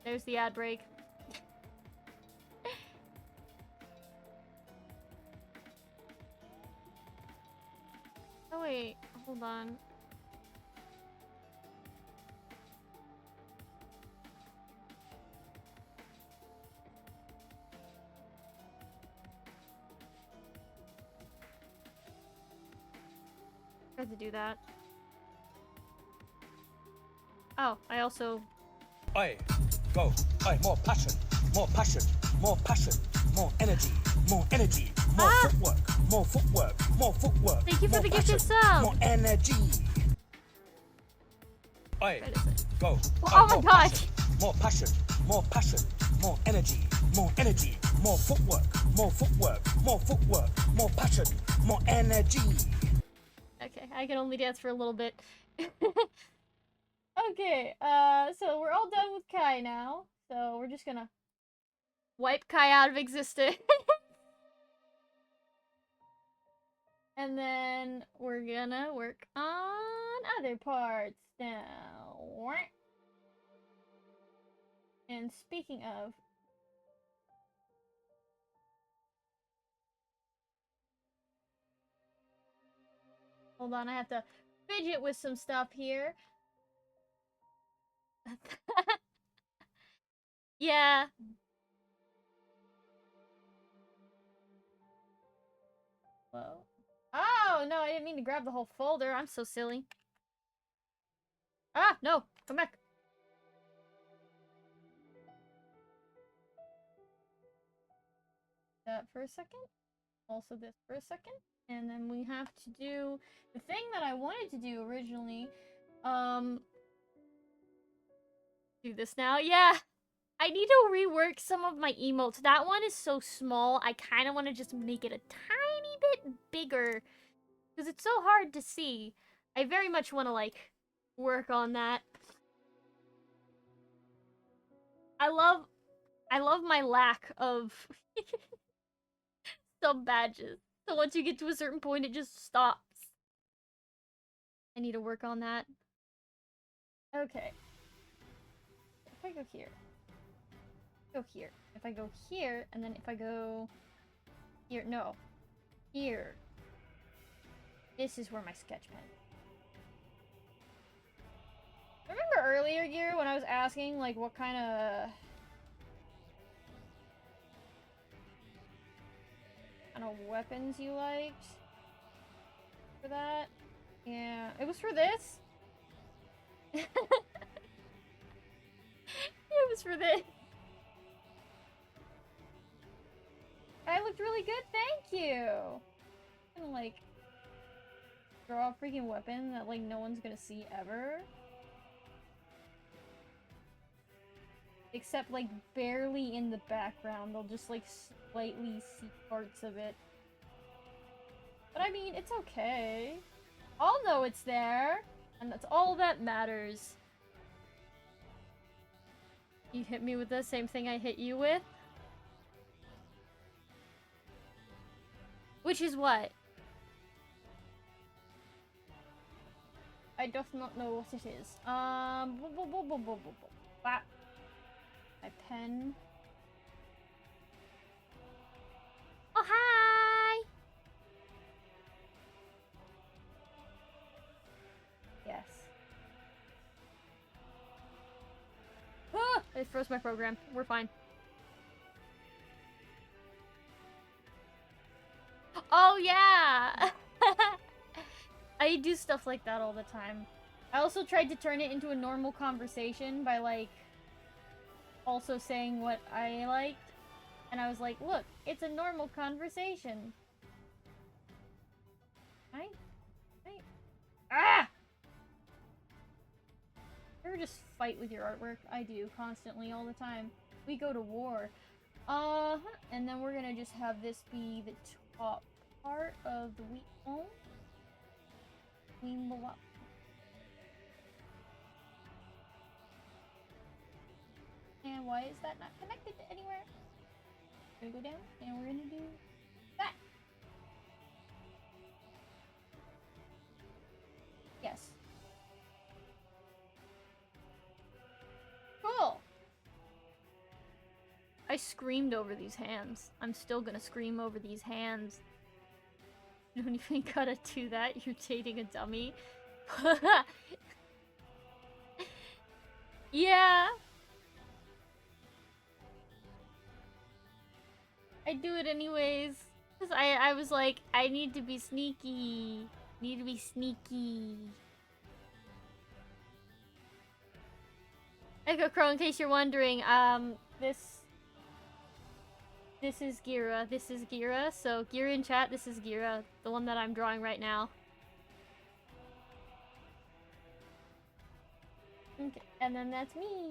there's the ad break. Oh wait, hold on. I had to do that. Oh, I also... Oi, go. Oi, more passion, more passion, more passion, more energy, more energy, more footwork, more footwork, more footwork. Thank you for the passion, gifted sub! more energy. Oi, go. Oh my gosh! More passion, more passion, more energy, more energy, more footwork, more footwork, more footwork, more passion, more energy. Okay, I can only dance for a little bit. Okay, so we're all done with Kai now. So we're just gonna wipe Kai out of existence. And then we're gonna work on other parts now. And speaking of... Hold on, I have to fidget with some stuff here. Yeah. Whoa. Oh, no, I didn't mean to grab the whole folder. I'm so silly. Ah, no. Come back. That for a second. Also this for a second. And then we have to do the thing that I wanted to do originally. Do this now. Yeah. I need to rework some of my emotes. That one is so small. I kind of want to just make it a tiny bit bigger. Because it's so hard to see. I very much want to, like, work on that. I love my lack of sub badges. So once you get to a certain point, it just stops. I need to work on that. Okay. If I go here. Go here. If I go here, and then if I go here, no. Here. This is where my sketch pen. Remember earlier, Gear, when I was asking, like, what kind of weapons you liked for that? Yeah, it was for this. It was for this. I looked really good, thank you. I'm gonna, like, draw a freaking weapon that, like, no one's gonna see ever. Except, like, barely in the background. They'll just, like, slightly see parts of it. But, I mean, it's okay. I'll know it's there. And that's all that matters. You hit me with the same thing I hit you with? Which is what? I do not know what it is. My pen. Oh, hi! Yes. Ah! I froze my program. We're fine. Oh, yeah! I do stuff like that all the time. I also tried to turn it into a normal conversation by, like, also saying what I liked. And I was like, look, it's a normal conversation. Right? Ah! You ever just fight with your artwork? I do, constantly, all the time. We go to war. And then we're gonna just have this be the top part of the wheat home. And why is that not connected to anywhere? We're gonna go down, and we're gonna do that. Yes. Cool. I screamed over these hands. I'm still gonna scream over these hands. You don't even gotta do that. You're dating a dummy. Yeah. I do it anyways. Cause I was like, I need to be sneaky. Need to be sneaky. Echo Crow, in case you're wondering, this is Gira. This is Gira. So Gira in chat, this is Gira, the one that I'm drawing right now. Okay, and then that's me.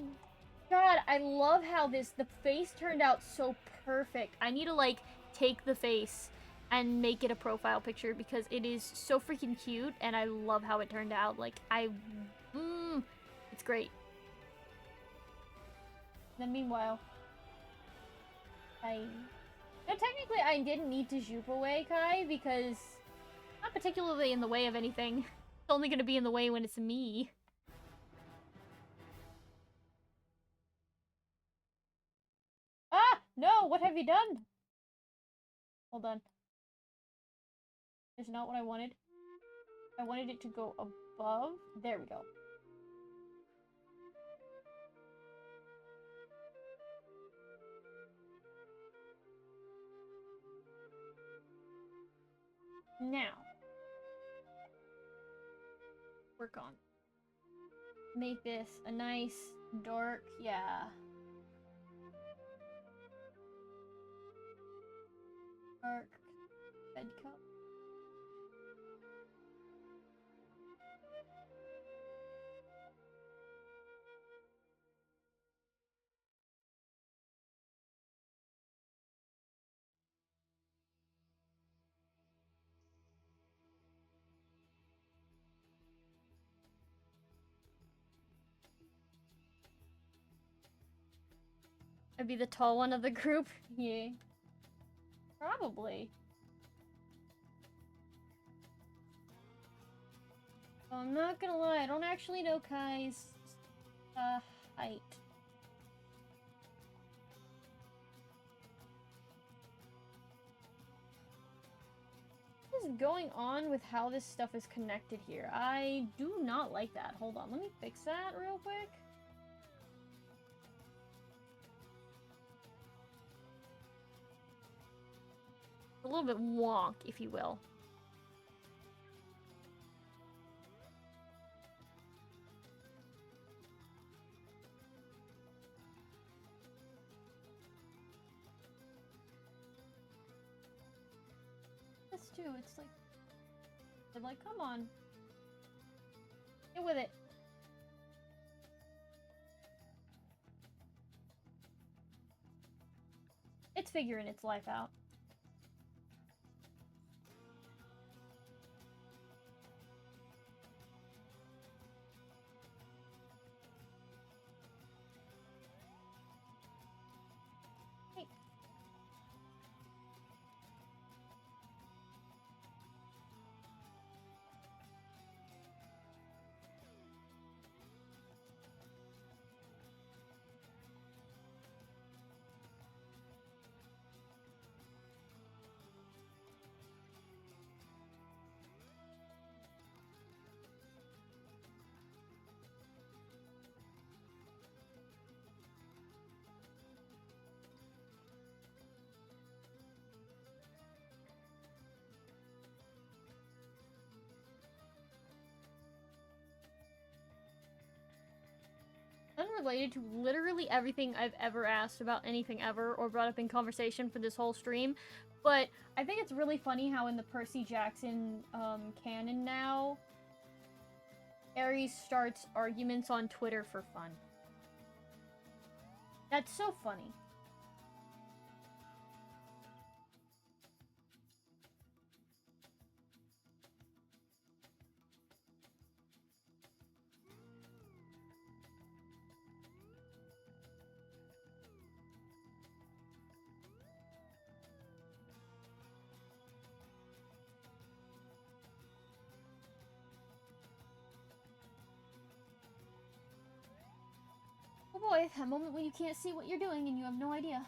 God, I love how the face turned out so perfect. I need to, like, take the face and make it a profile picture because it is so freaking cute and I love how it turned out. Like, it's great. Then meanwhile, technically I didn't need to zoop away, Kai, because not particularly in the way of anything. It's only gonna be in the way when it's me. Ah! No! What have you done? Hold on. That's not what I wanted. I wanted it to go above. There we go. Now. Work on. Make this a nice, dark, yeah. Dark bed cup. I'd be the tall one of the group. Yeah. Probably. I'm not gonna lie, I don't actually know Kai's height. What is going on with how this stuff is connected here? I do not like that. Hold on, let me fix that real quick. A little bit wonk, if you will. This too, it's like... They're like, come on. Get with it. It's figuring its life out. related to literally everything I've ever asked about anything ever or brought up in conversation for this whole stream. But I think it's really funny how in the Percy Jackson canon now, Ares starts arguments on Twitter for fun. That's so funny. Oh boy, that moment when you can't see what you're doing and you have no idea.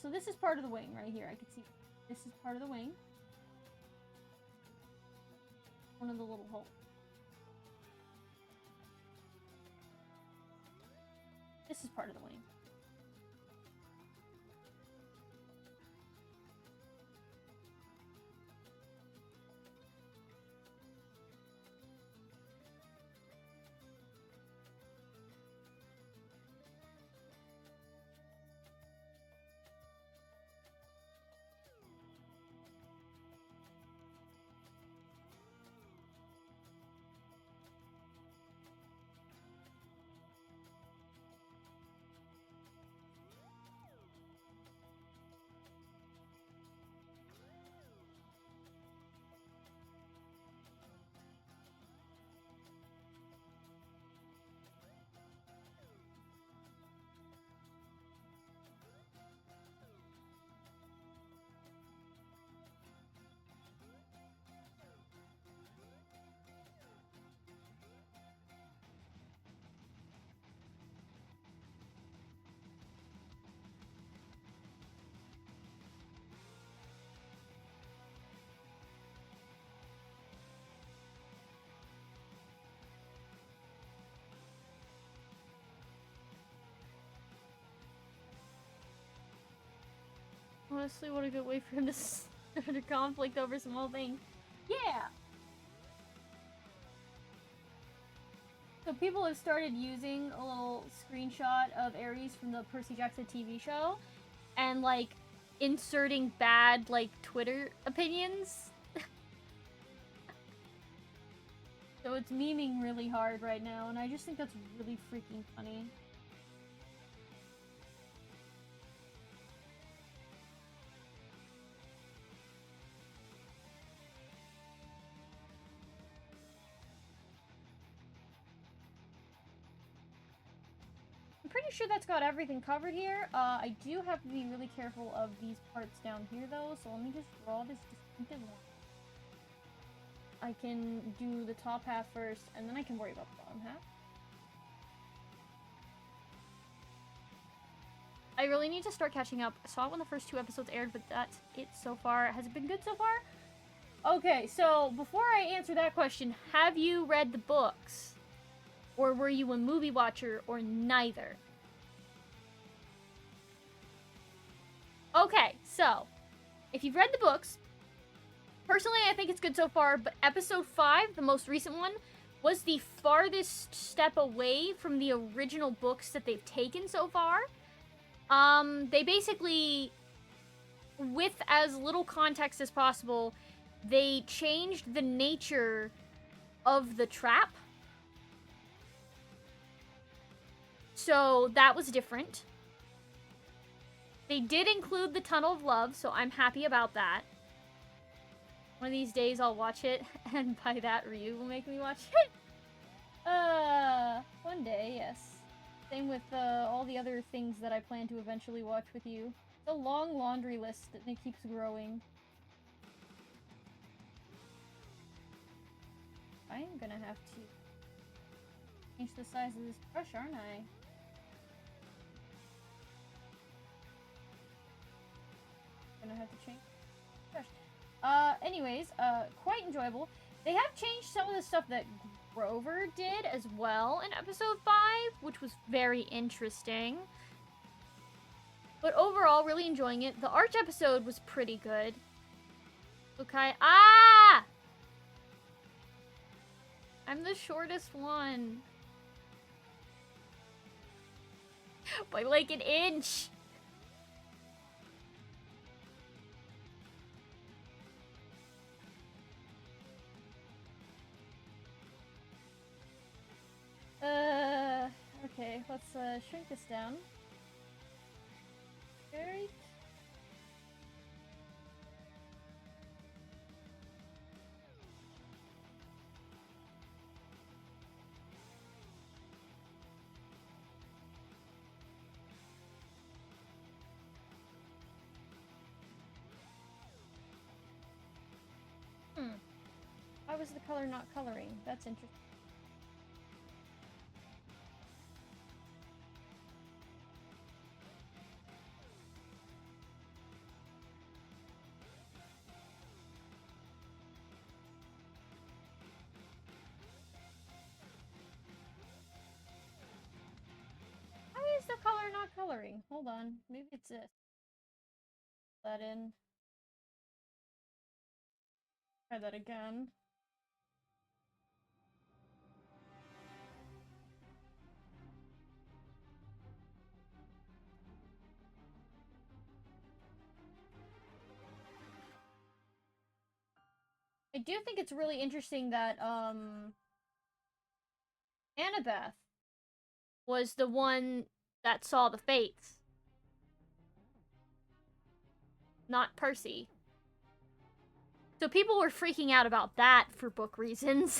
So this is part of the wing right here. I can see this is part of the wing. One of the little holes. This is part of the wing. Honestly, what a good way for him to start a conflict over some old thing. Yeah! So people have started using a little screenshot of Ares from the Percy Jackson TV show and, like, inserting bad, like, Twitter opinions. So it's memeing really hard right now, and I just think that's really freaking funny. I'm pretty sure that's got everything covered here. I do have to be really careful of these parts down here, though, so let me just draw this distinctive line. I can do the top half first, and then I can worry about the bottom half. I really need to start catching up. I saw it when the first 2 episodes aired, but that's it so far. Has it been good so far? Okay, so before I answer that question, have you read the books? Or were you a movie watcher, or neither? Okay, so, if you've read the books, personally I think it's good so far, but episode 5, the most recent one, was the farthest step away from the original books that they've taken so far. They basically, with as little context as possible, they changed the nature of the trap. So that was different. They did include the Tunnel of Love, so I'm happy about that. One of these days I'll watch it, and by that Ryu will make me watch it. One day, yes. Same with all the other things that I plan to eventually watch with you. It's a long laundry list that keeps growing. I am gonna have to change the size of this brush, aren't I? Gonna have to change the brush. Anyways, quite enjoyable. They have changed some of the stuff that Grover did as well in episode 5, which was very interesting. But overall, really enjoying it. The Arch episode was pretty good. Okay. Ah! I'm the shortest one. By like an inch. Okay, let's shrink this down. Very. Why was the color not coloring? That's interesting. Why is the color not coloring? Hold on. Maybe it's this. That in. Try that again. I do think it's really interesting that, Annabeth was the one that saw the fates. Not Percy. So people were freaking out about that for book reasons.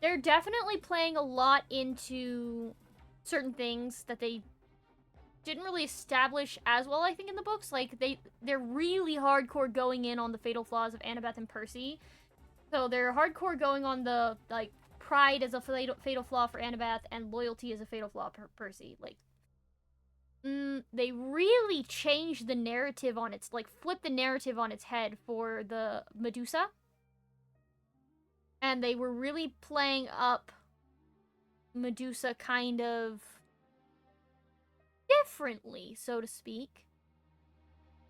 They're definitely playing a lot into certain things that they didn't really establish as well, I think, in the books. Like, they're really hardcore going in on the fatal flaws of Annabeth and Percy. So they're hardcore going on the, like, pride as a fatal flaw for Annabeth and loyalty as a fatal flaw for Percy. Like, they really changed the narrative on its, like, flipped the narrative on its head for the Medusa. And they were really playing up Medusa kind of differently, so to speak.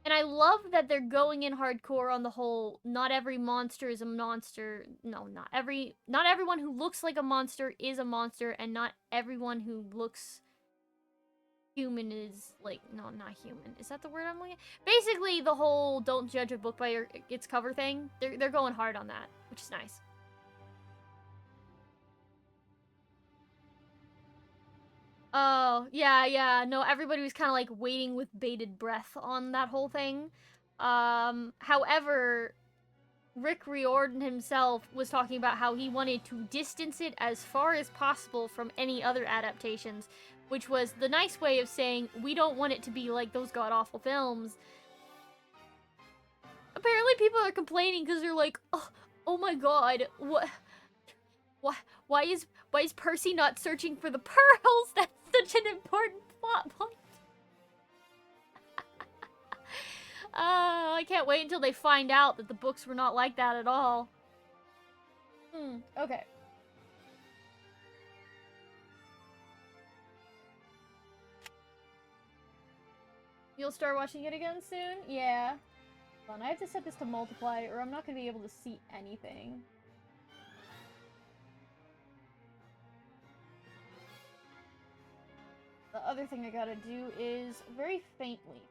And I love that they're going in hardcore on the whole not every monster is a monster. No, not everyone who looks like a monster is a monster, and not everyone who looks human is like, no, not human. Is that the word I'm looking at? Basically the whole don't judge a book by its cover thing. They're going hard on that, which is nice. Oh, yeah, no, everybody was kind of like waiting with bated breath on that whole thing. However, Rick Riordan himself was talking about how he wanted to distance it as far as possible from any other adaptations, which was the nice way of saying we don't want it to be like those god-awful films. Apparently people are complaining because they're like, oh my god, why is Percy not searching for the pearls? That's such an important plot point. I can't wait until they find out that the books were not like that at all. Okay. You'll start watching it again soon? Yeah. Hold on, I have to set this to multiply or I'm not going to be able to see anything. The other thing I gotta do is very faintly.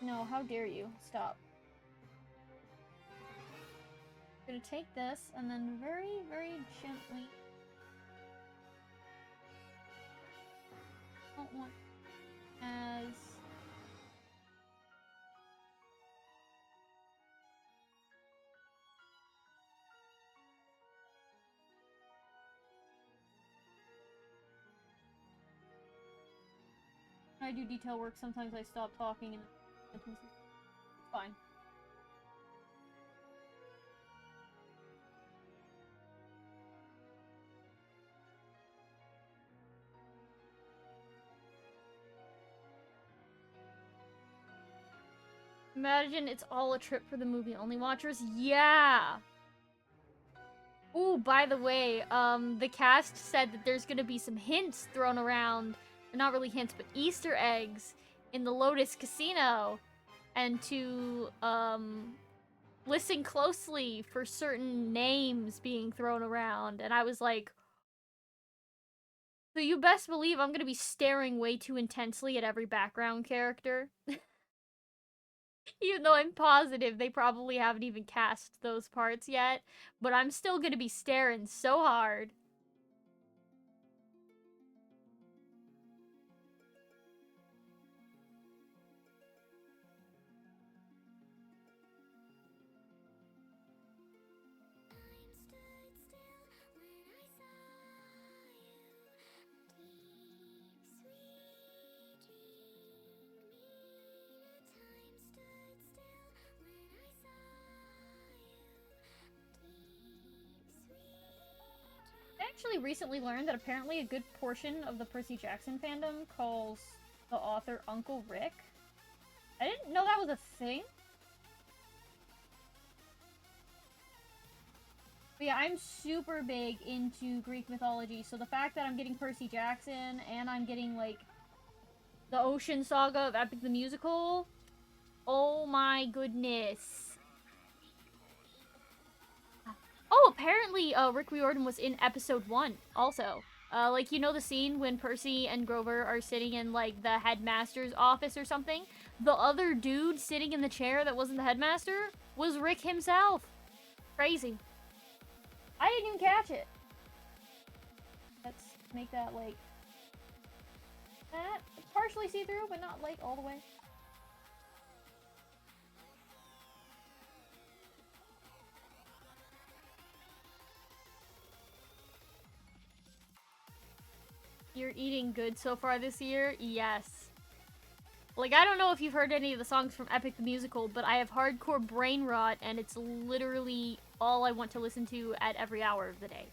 No, how dare you? Stop. I'm gonna take this and then very, very gently. Don't want as. When I do detail work, sometimes I stop talking and it's fine. Imagine it's all a trip for the movie only watchers. Yeah. Ooh, by the way, the cast said that there's gonna be some hints thrown around not really hints, but Easter eggs in the Lotus Casino, and to listen closely for certain names being thrown around. And I was like, so you best believe I'm gonna be staring way too intensely at every background character. Even though I'm positive they probably haven't even cast those parts yet, but I'm still gonna be staring so hard. I actually recently learned that apparently a good portion of the Percy Jackson fandom calls the author Uncle Rick. I didn't know that was a thing. But yeah, I'm super big into Greek mythology, so the fact that I'm getting Percy Jackson and I'm getting, like, the Ocean Saga of Epic the Musical, oh my goodness. Oh, apparently, Rick Riordan was in episode 1, also. Like, you know the scene when Percy and Grover are sitting in, like, the headmaster's office or something? The other dude sitting in the chair that wasn't the headmaster was Rick himself. Crazy. I didn't even catch it. Let's make that, like, that partially see-through, but not, like, all the way. You're eating good so far this year? Yes. Like, I don't know if you've heard any of the songs from Epic the Musical, but I have hardcore brain rot, and it's literally all I want to listen to at every hour of the day.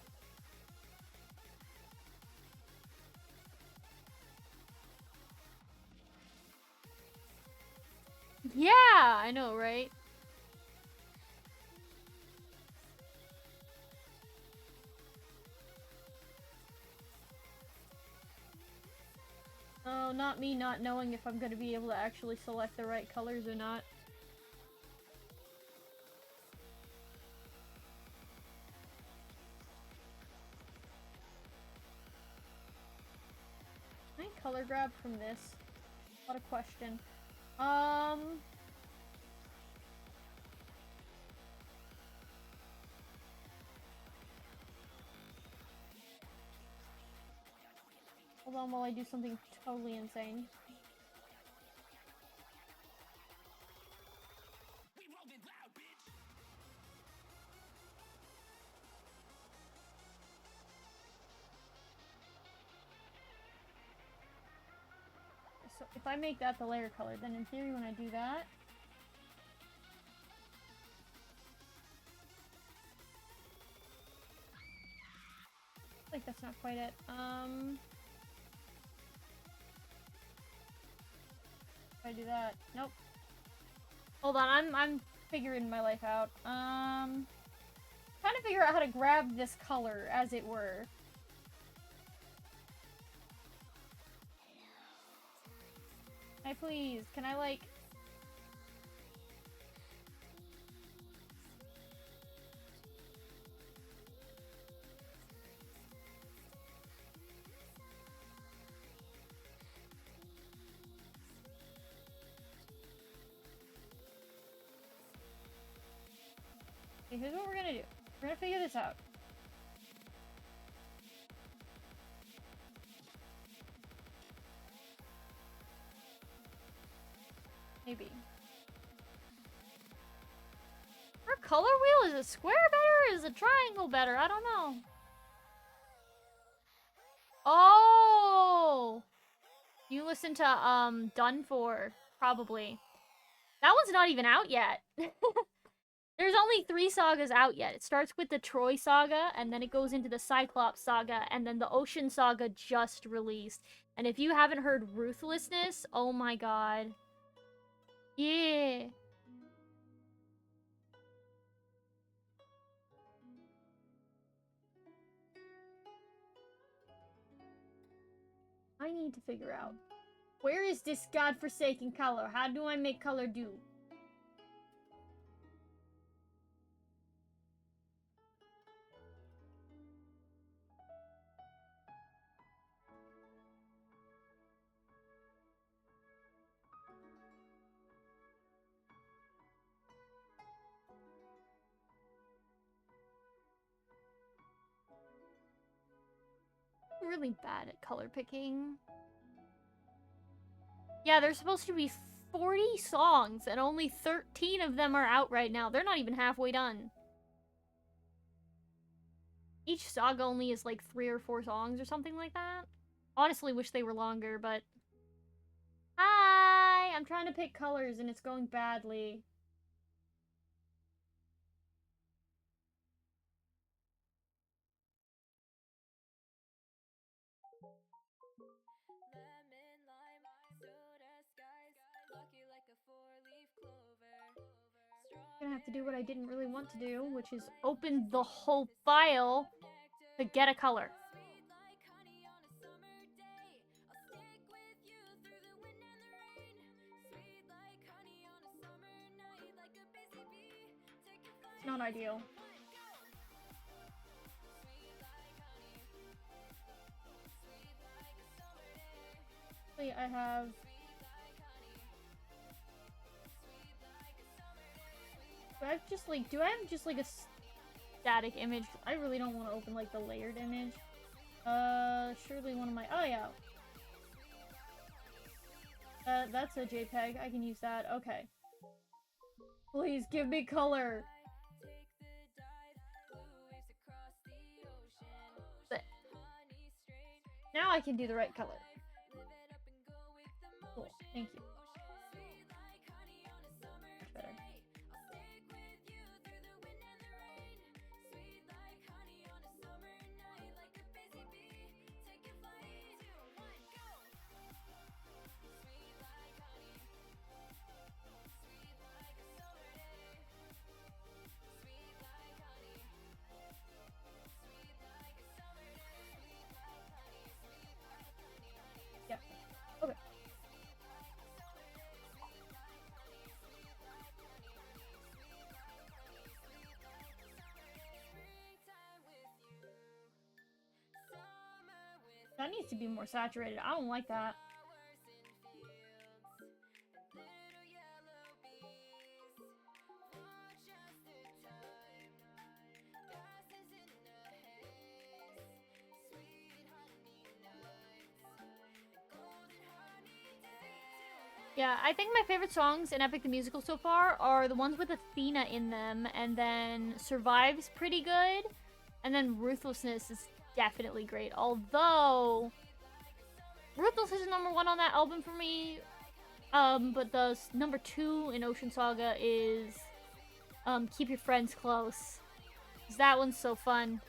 Yeah, I know, right? Oh, not me not knowing if I'm gonna be able to actually select the right colors or not. Can I color grab from this? What a question. Hold on while I do something totally insane. So if I make that the layer color, then in theory when I do that... like that's not quite it. If I do that, nope. Hold on, I'm figuring my life out. Trying to figure out how to grab this color, as it were. Can I please? Can I, like... okay, here's what we're gonna do. We're gonna figure this out. Maybe. For color wheel, is a square better? Is a triangle better? I don't know. Oh! You listen to, Done For, probably. That one's not even out yet. There's only 3 sagas out yet. It starts with the Troy Saga, and then it goes into the Cyclops Saga, and then the Ocean Saga just released. And if you haven't heard Ruthlessness, oh my god. Yeah. I need to figure out. Where is this godforsaken color? How do I make color do? I'm really bad at color picking. Yeah, there's supposed to be 40 songs, and only 13 of them are out right now. They're not even halfway done. Each saga only is like 3 or 4 songs or something like that. Honestly, wish they were longer, but... Hi! I'm trying to pick colors, and it's going badly. Gonna have to do what I didn't really want to do, which is open the whole file to get a color. It's not ideal. I have... Do I have just like a static image? I really don't want to open like the layered image. Surely one of my... Oh yeah. That's a JPEG. I can use that. Okay. Please give me color. But now I can do the right color. Cool. Thank you. Much better. Yeah. Okay. That needs to be more saturated. I don't like that. Yeah, I think my favorite songs in Epic the Musical so far are the ones with Athena in them, and then Survive's pretty good, and then Ruthlessness is definitely great. Although, Ruthless is number 1 on that album for me, but the number 2 in Ocean Saga is Keep Your Friends Close. 'Cause that one's so fun.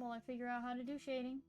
While I figure out how to do shading.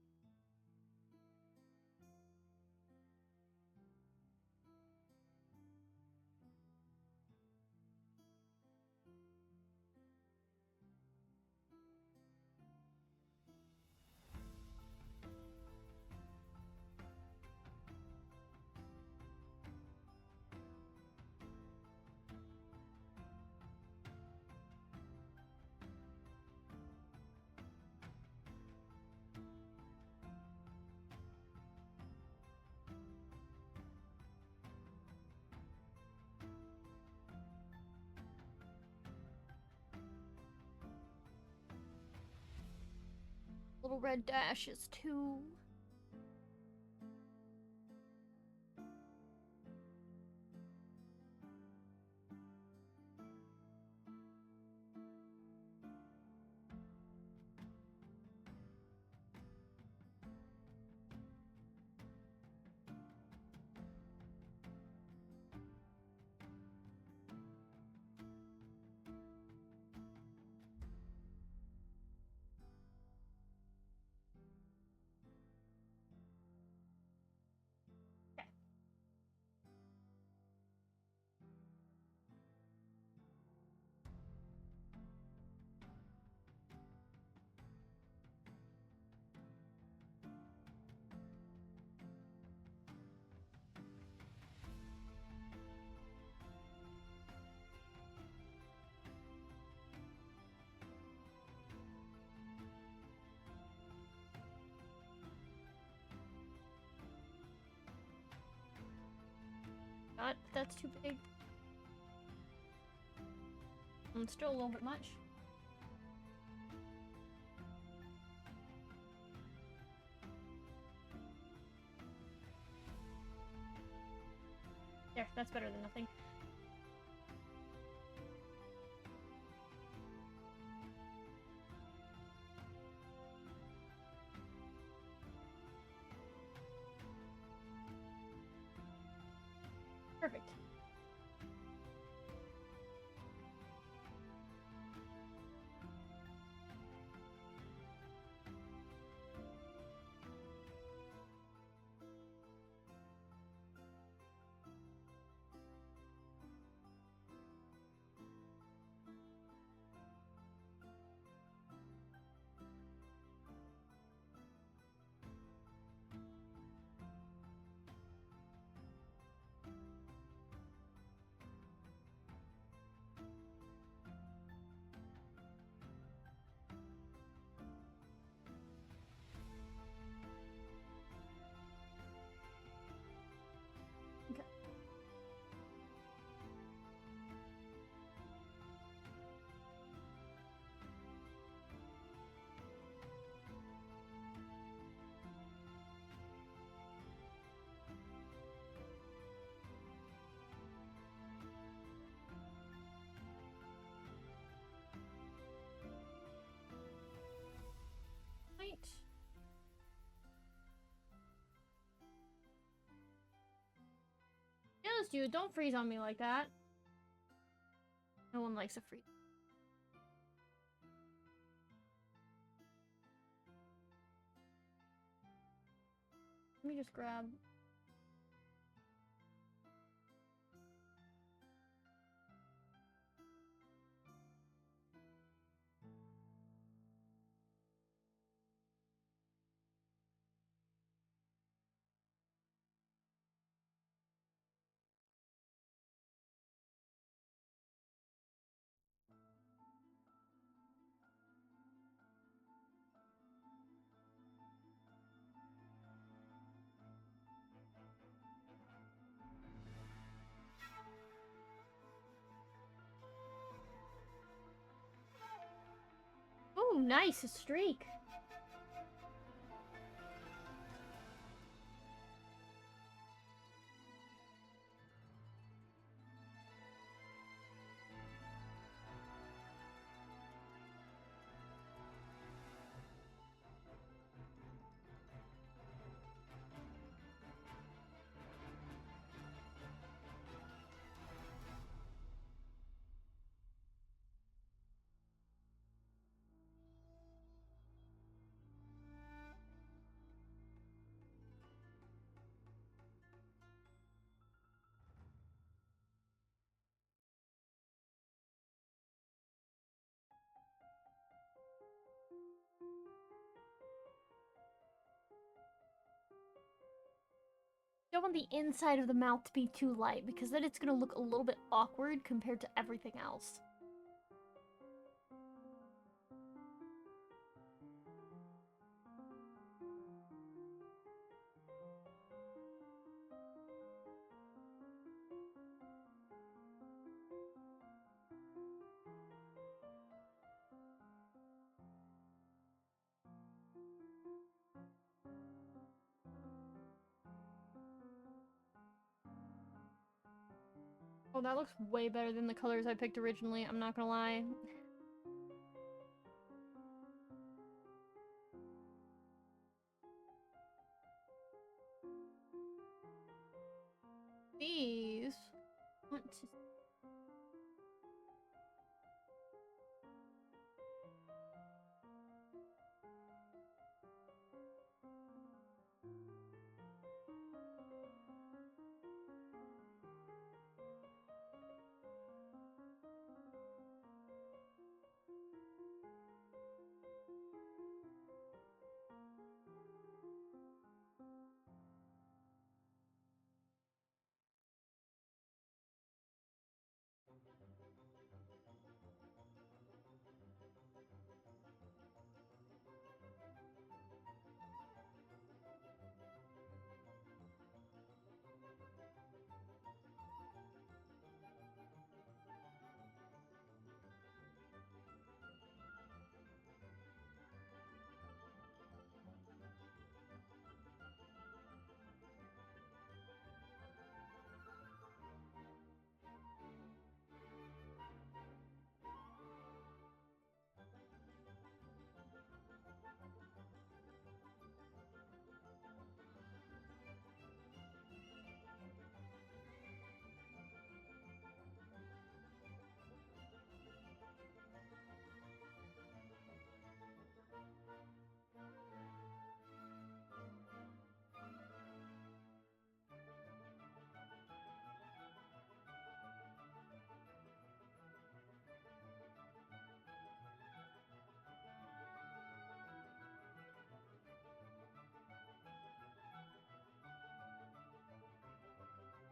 Little red dashes too. not. That's too big. It's still a little bit much. There, that's better than nothing. Perfect. Right. Yes, dude, don't freeze on me like that. No one likes a freeze. Let me just grab... Oh, nice, a streak. Don't want the inside of the mouth to be too light, because then it's gonna look a little bit awkward compared to everything else. Oh, that looks way better than the colors I picked originally, I'm not gonna lie. These... want to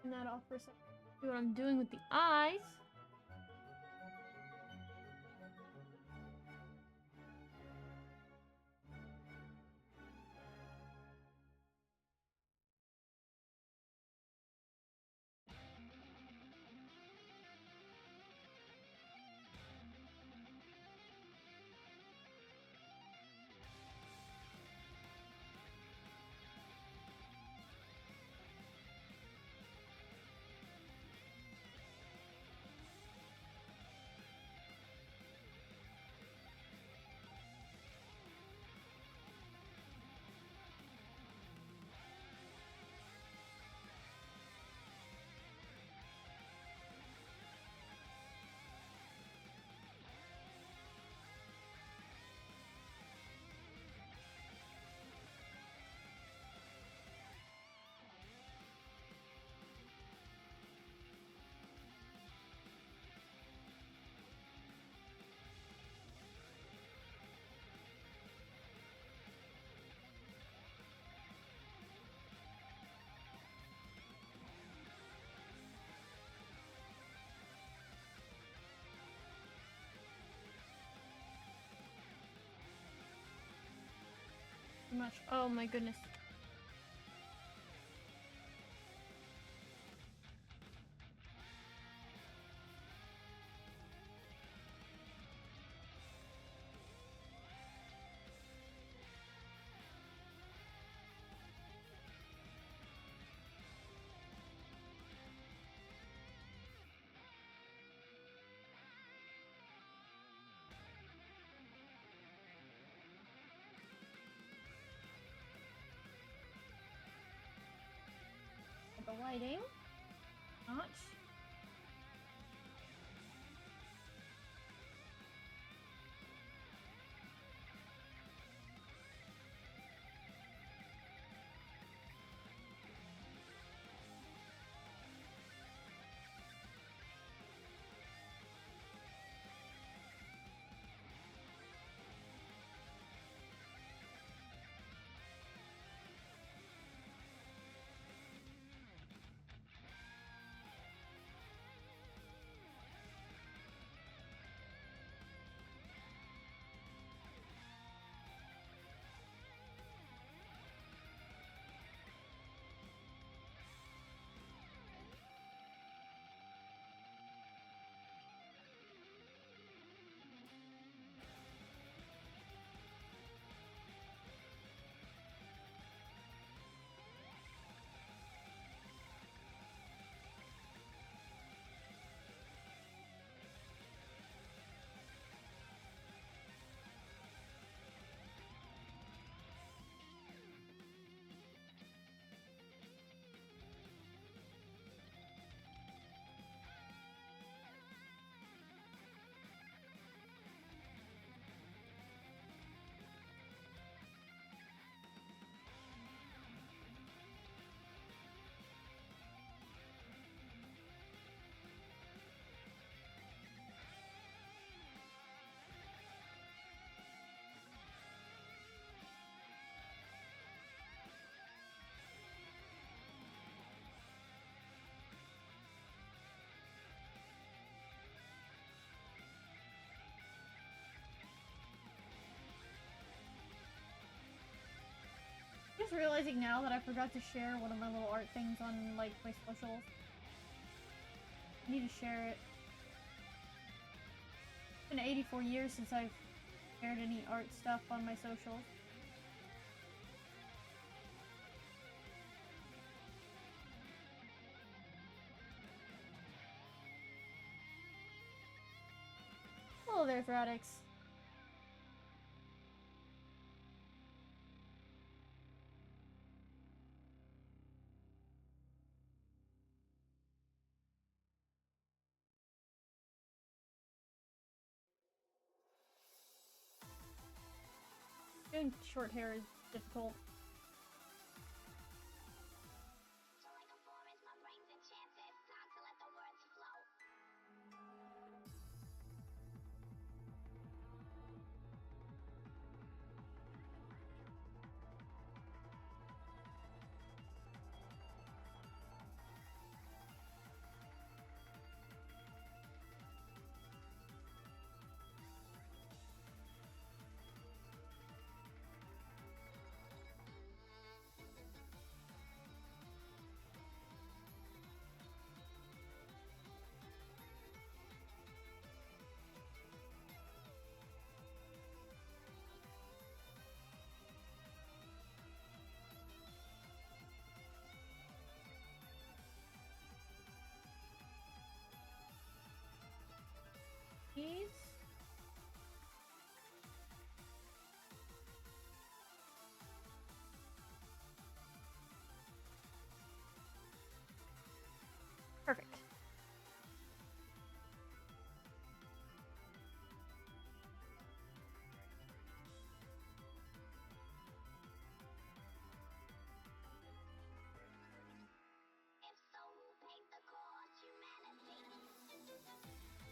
Turn that off for a second. See what I'm doing with the eyes. Too much. Oh my goodness. The lighting. Notch. Just realizing now that I forgot to share one of my little art things on, like, my socials. I need to share it. It's been 84 years since I've shared any art stuff on my socials. Hello there, Thradix. Doing short hair is difficult.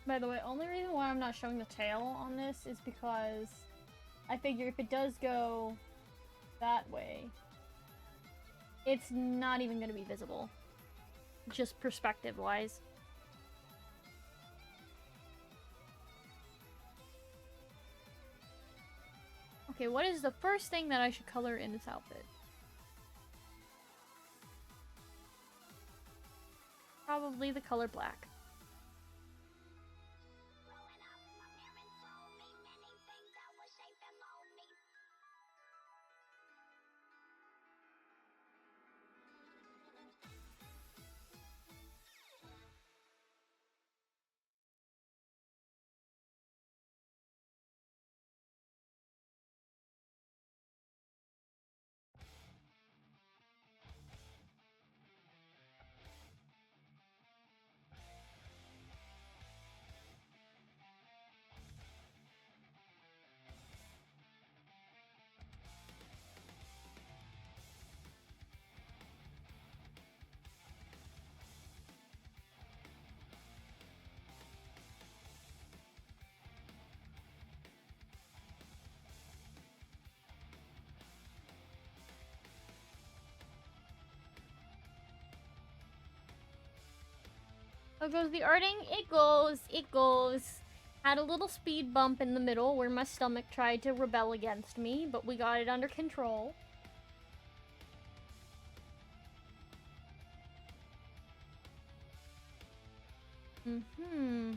By the way, only reason why I'm not showing the tail on this is because I figure if it does go that way, it's not even going to be visible. Just perspective-wise. Okay, what is the first thing that I should color in this outfit? Probably the color black. How goes the arting? It goes. It goes. Had a little speed bump in the middle where my stomach tried to rebel against me, but we got it under control. Mm-hmm.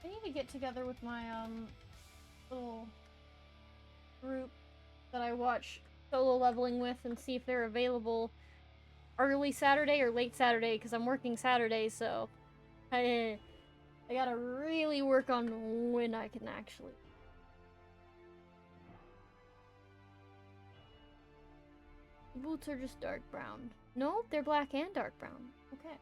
I need to get together with my little group that I watch solo leveling with and see if they're available early Saturday or late Saturday, because I'm working Saturday, so I gotta really work on when I can actually. The boots are just dark brown. No, they're black and dark brown. Okay.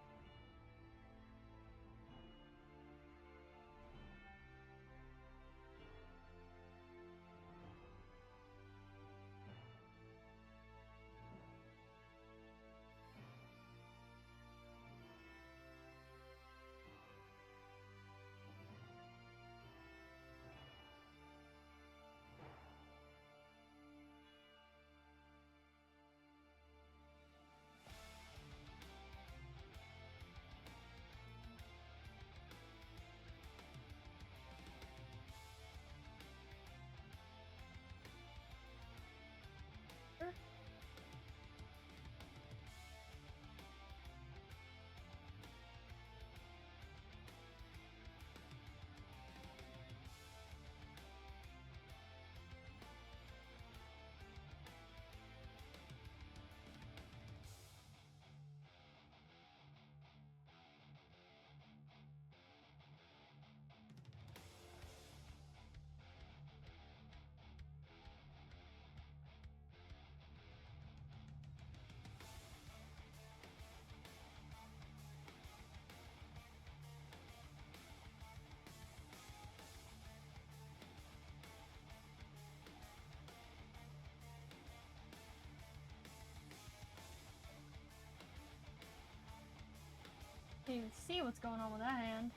Can't even see what's going on with that hand.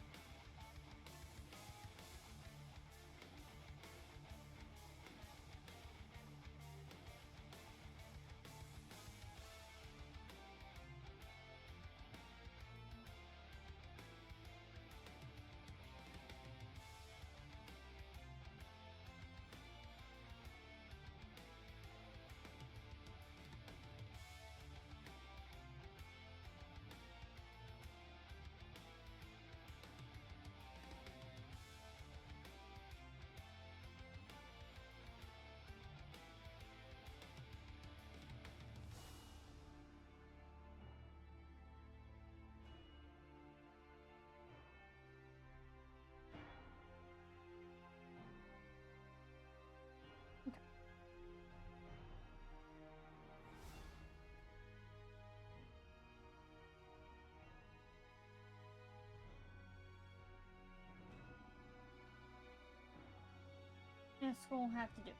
This will have to do.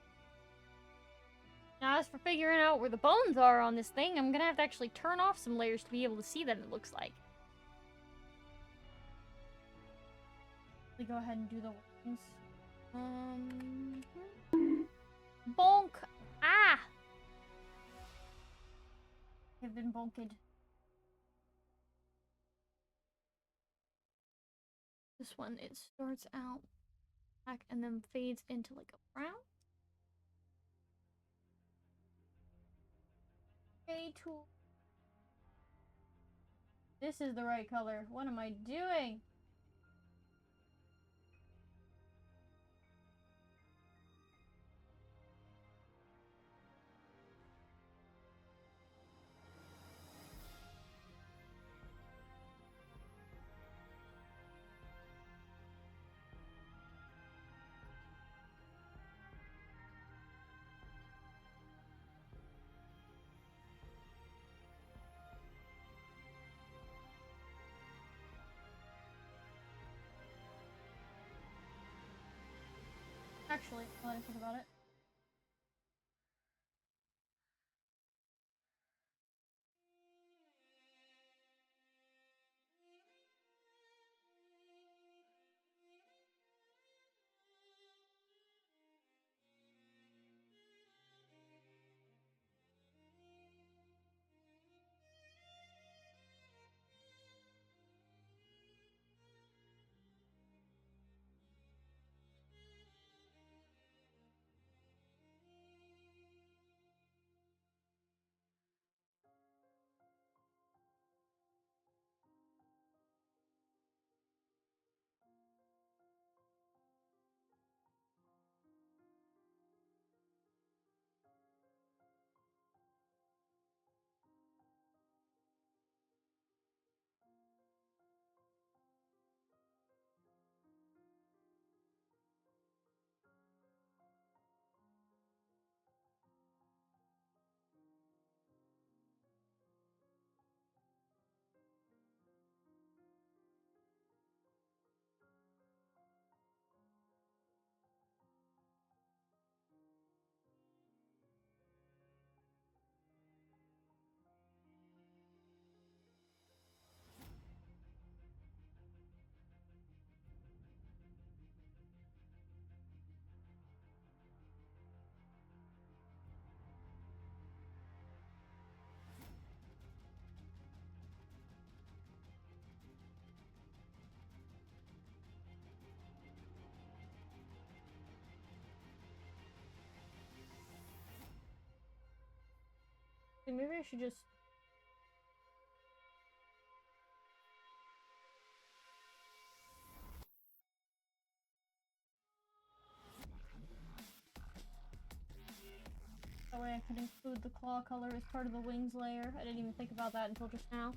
Now, as for figuring out where the bones are on this thing, I'm gonna have to actually turn off some layers to be able to see them, it looks like. We go ahead and do the wings. Bonk! Ah! Have been bonked. This one, it starts out black and then fades into like a brown. Okay, tool. This is the right color. What am I doing? Actually, now that I think about it. Maybe I should just... That way I can include the claw color as part of the wings layer. I didn't even think about that until just now.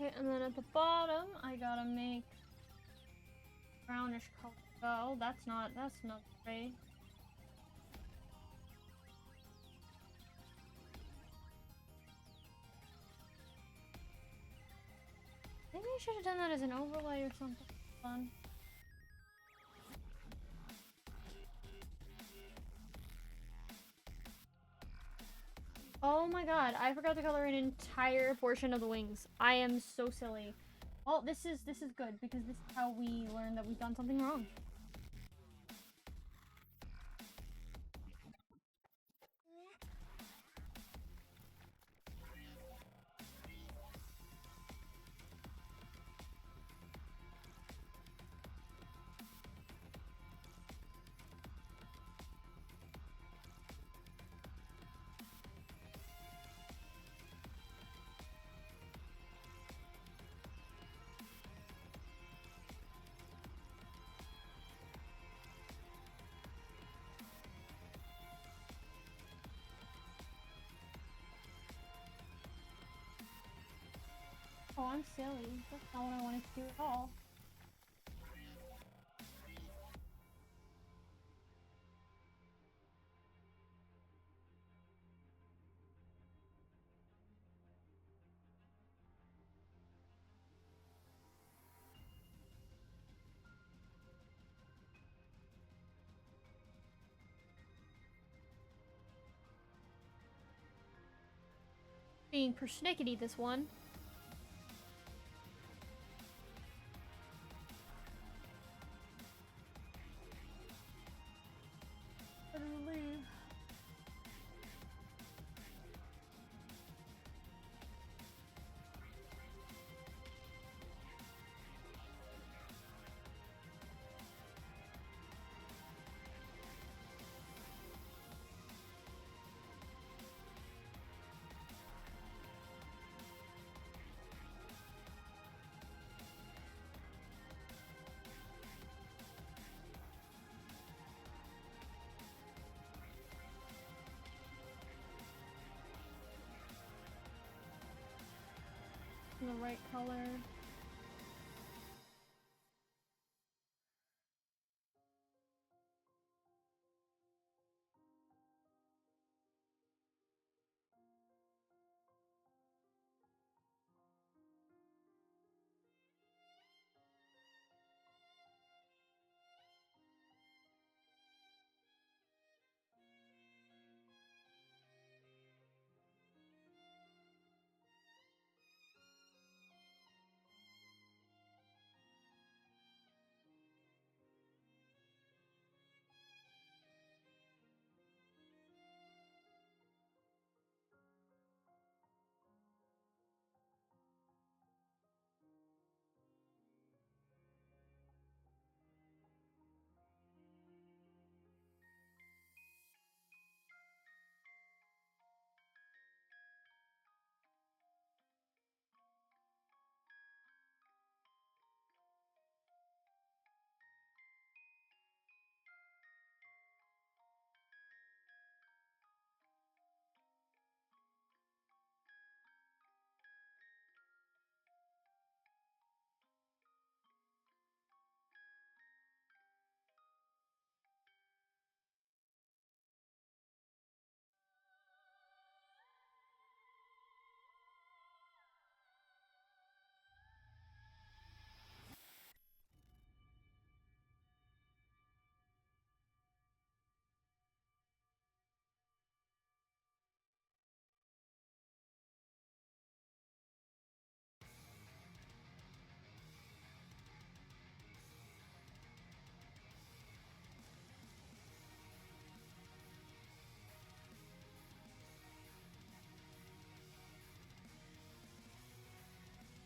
Okay, and then at the bottom, I gotta make brownish color. Oh, that's not gray. Maybe I should have done that as an overlay or something fun. Oh my god, I forgot to color an entire portion of the wings. I am so silly. Well, this is good because this is how we learn that we've done something wrong. Oh, I'm silly. That's not what I wanted to do at all. Being persnickety, this one. The right color.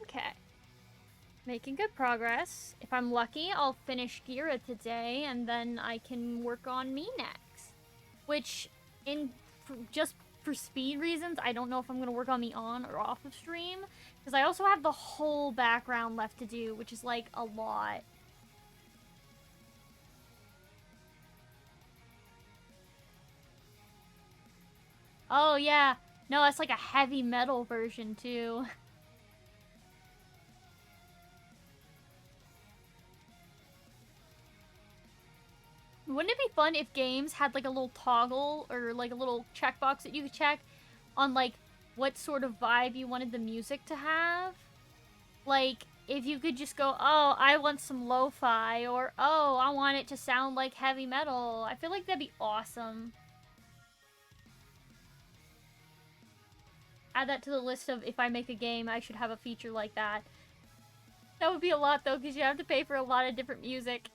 Okay. Making good progress. If I'm lucky, I'll finish Gira today, and then I can work on me next. Which, just for speed reasons, I don't know if I'm going to work on me on or off of stream. Because I also have the whole background left to do, which is, like, a lot. Oh, yeah. No, it's like a heavy metal version, too. Wouldn't it be fun if games had like a little toggle or like a little checkbox that you could check on like what sort of vibe you wanted the music to have? Like if you could just go, oh, I want some lo-fi, or oh, I want it to sound like heavy metal. I feel like that'd be awesome. add that to the list of if I make a game, I should have a feature like that. That would be a lot, though, because you have to pay for a lot of different music.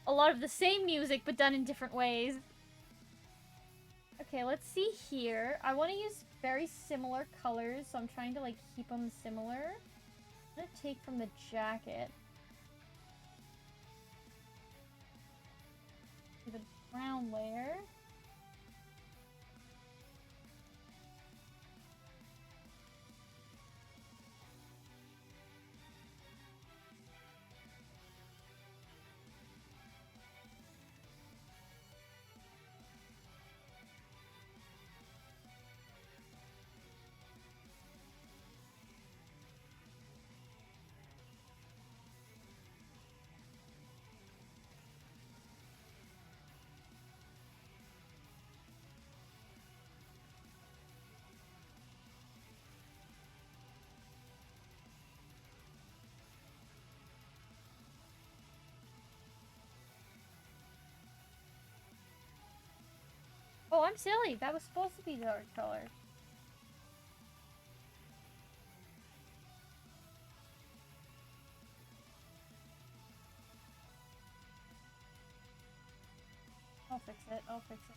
A lot of the same music, but done in different ways. Okay, let's see here. I want to use very similar colors, so I'm trying to, like, keep them similar. I'm gonna take from the jacket. The brown layer. Oh, I'm silly. That was supposed to be the dark color. I'll fix it. I'll fix it.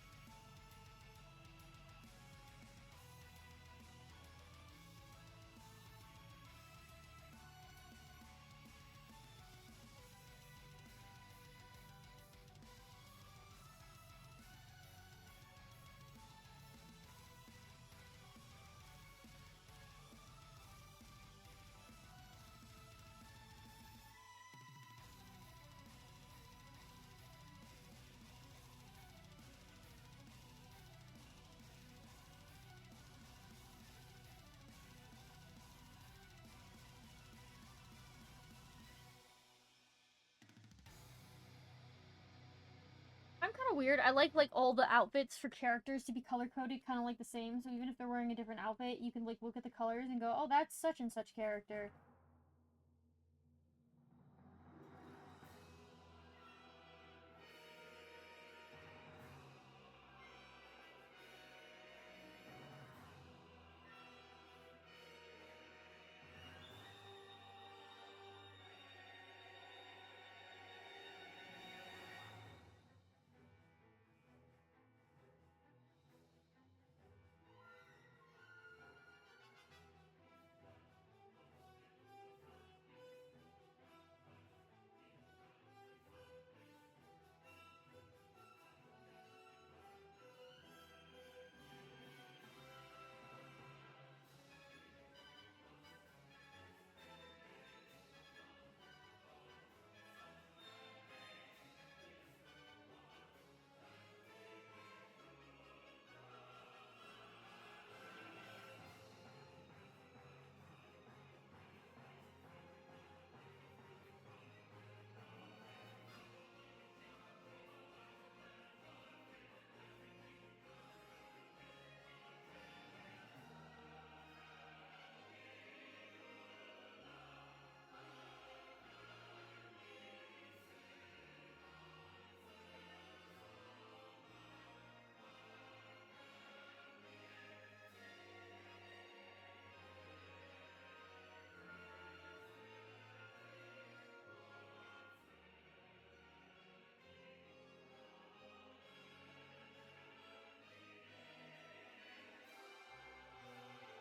I'm kind of weird. I like all the outfits for characters to be color coded, kind of like the same. So even if they're wearing a different outfit, you can like look at the colors and go, "Oh, that's such and such character."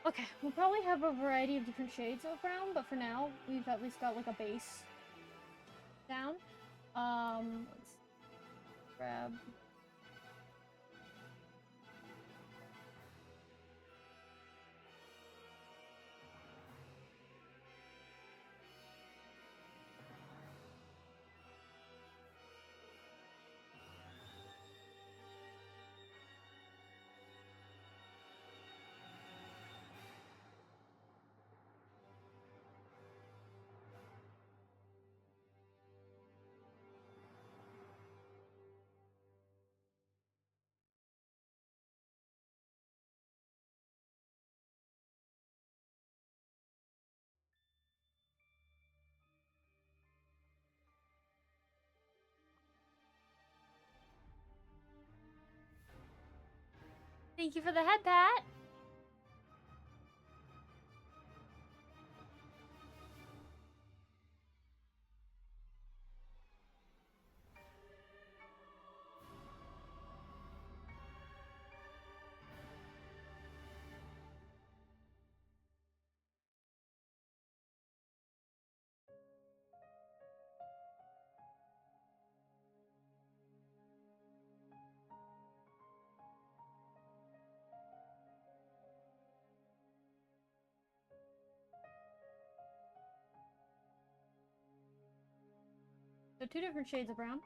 Okay, we'll probably have a variety of different shades of brown, but for now, we've at least got like a base down. Let's grab. Thank you for the head pat. But 2 different shades of brown.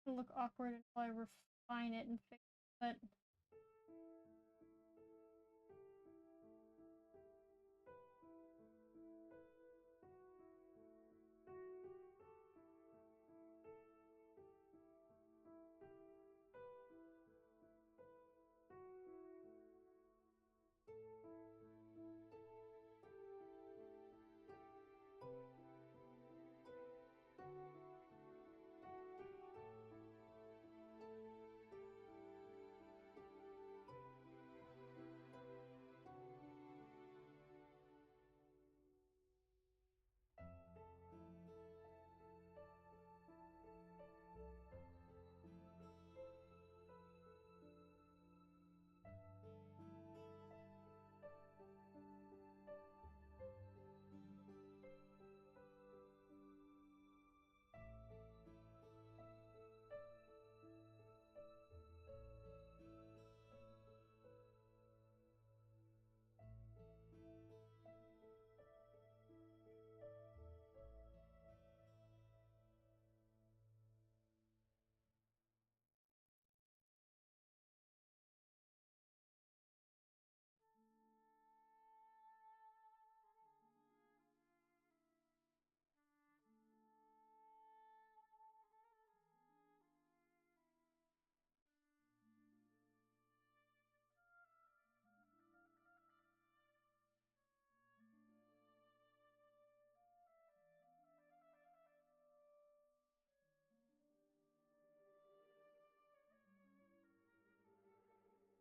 It'll look awkward until I refine it and fix it, but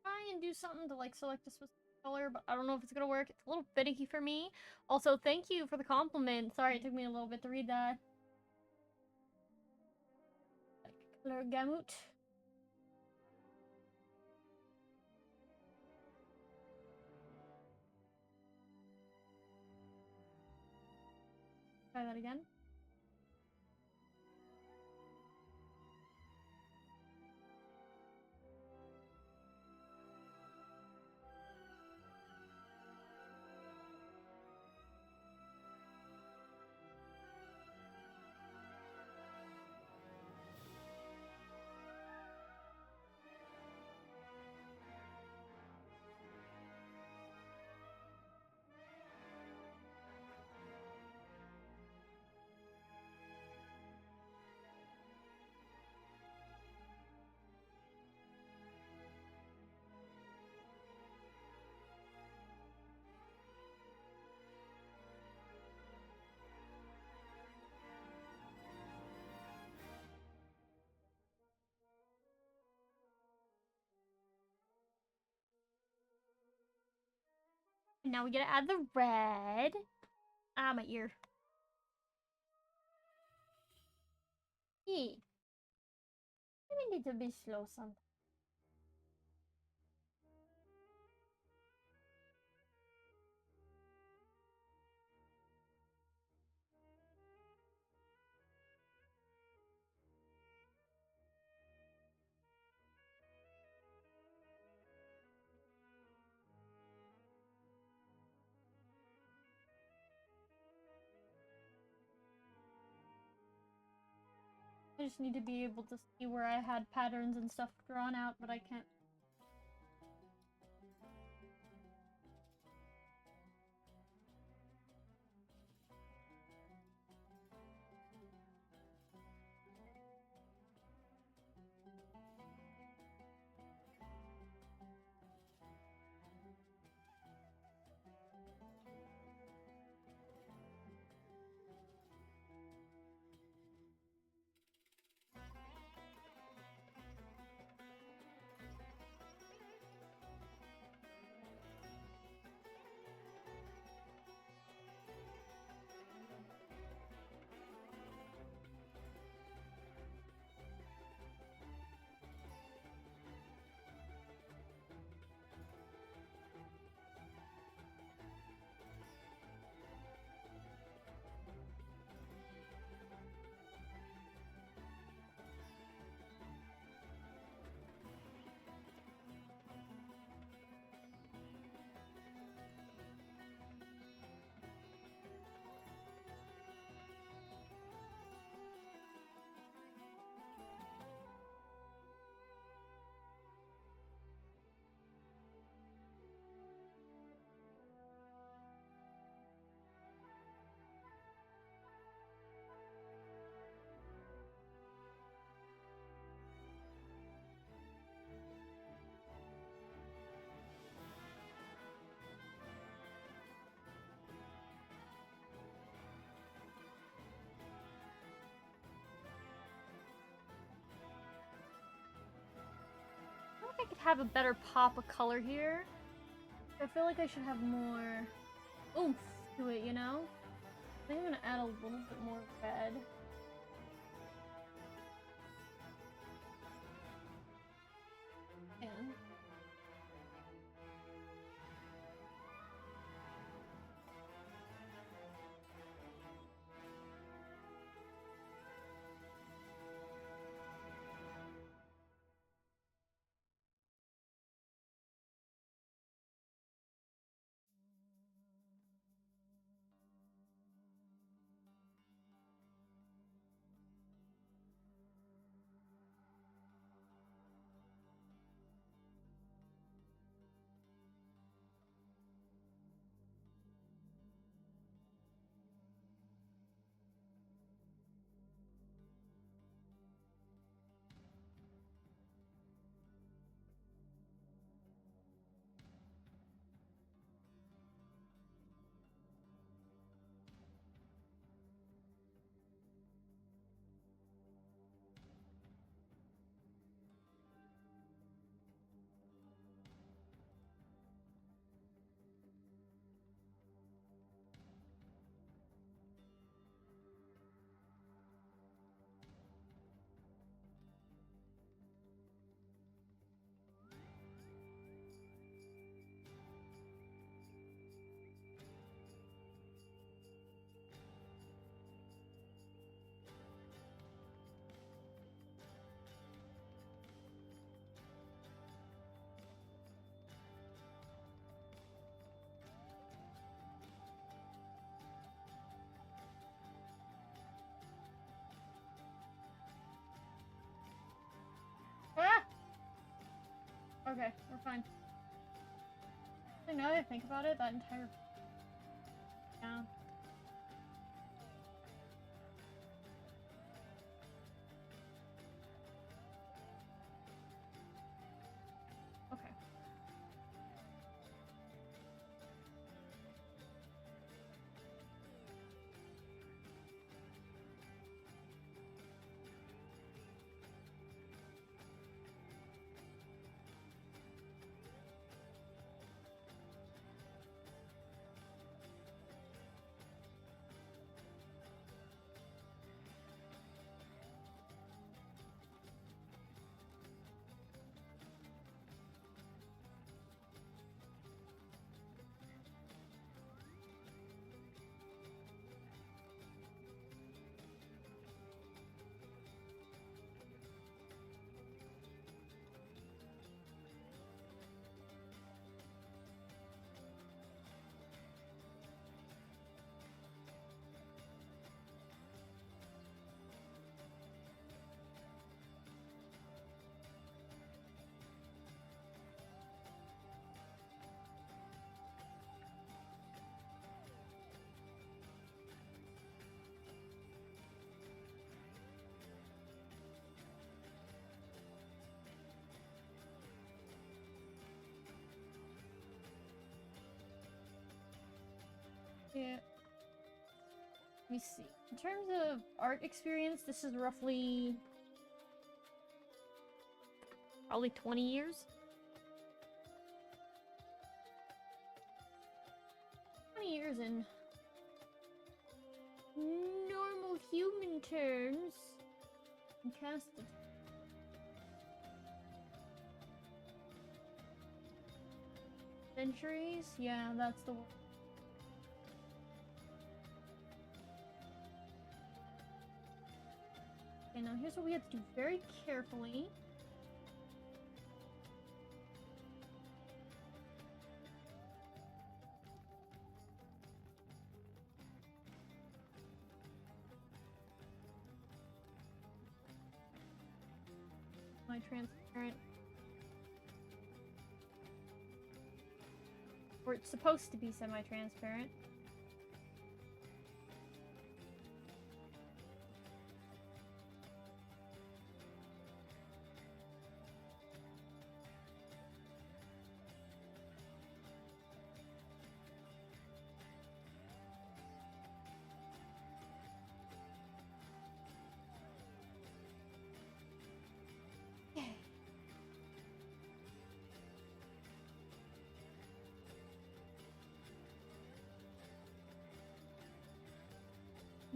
try and do something to like select a specific color, but I don't know if it's gonna work. It's a little finicky for me. Also, thank you for the compliment. Sorry, it took me a little bit to read that. Like color gamut. Try that again. And now we gotta add the red. Ah, my ear. Hey. I need to be slow sometimes. I just need to be able to see where I had patterns and stuff drawn out, but I can't. have a better pop of color here. I feel like I should have more oomph to it, you know? I think I'm gonna add a little bit more red. And ah! Okay, we're fine. So now that I think about it, that entire yeah. Okay. Yeah. Let me see. In terms of art experience, this is roughly probably 20 years. 20 years in normal human terms. And cast it. Centuries? Yeah, that's the one. Okay, now here's what we have to do very carefully. My transparent. Or it's supposed to be semi-transparent.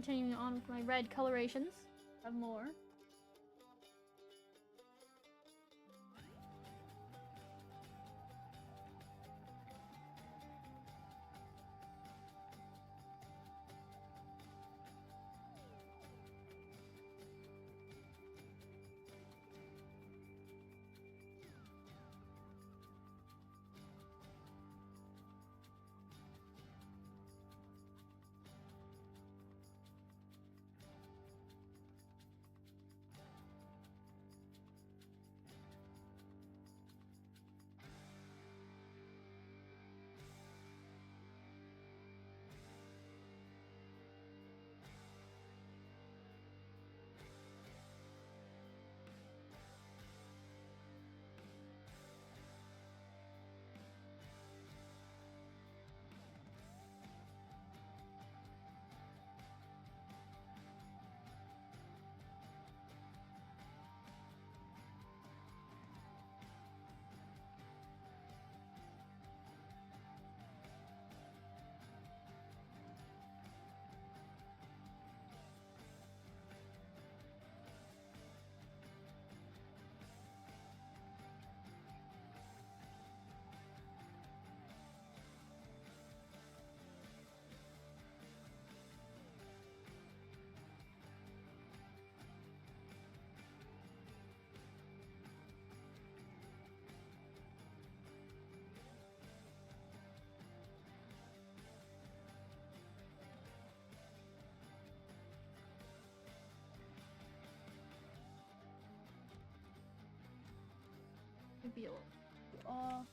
Continuing on with my red colorations. Have more. Maybe a little off.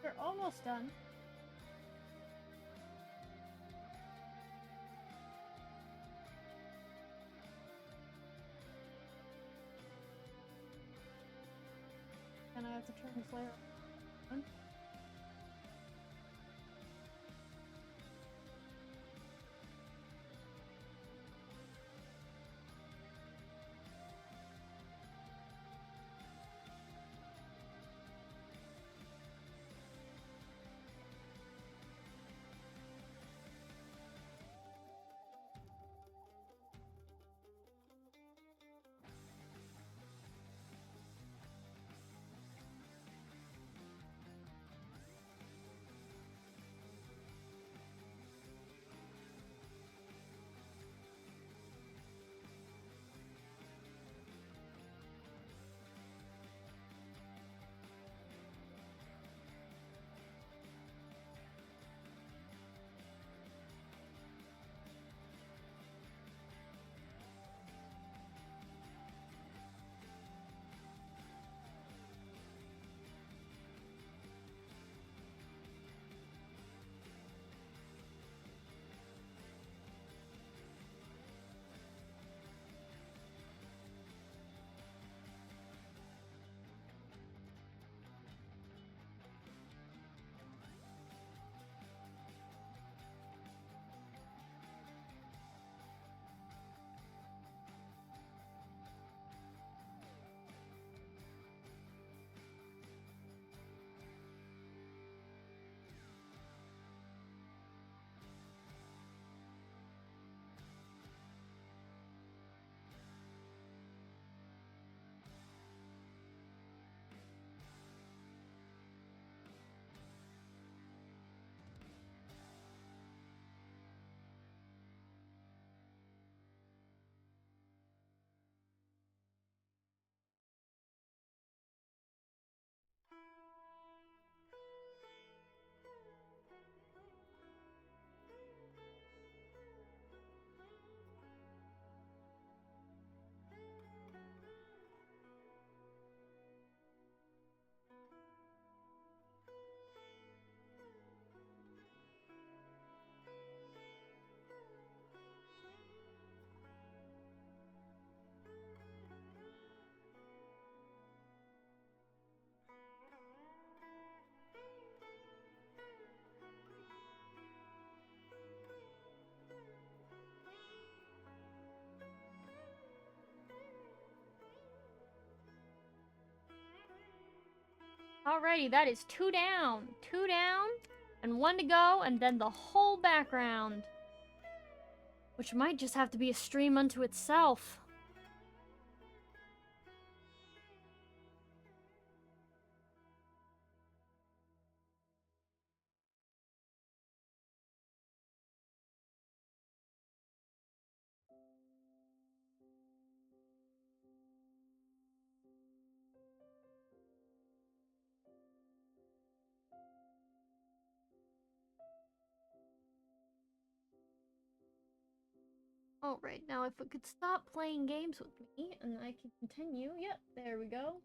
We're almost done. And I have to turn this layer on. Alrighty, that is 2 down. 2 down, and 1 to go, and then the whole background. Which might just have to be a stream unto itself. Alright, now if it could stop playing games with me, and I can continue. Yep, there we go.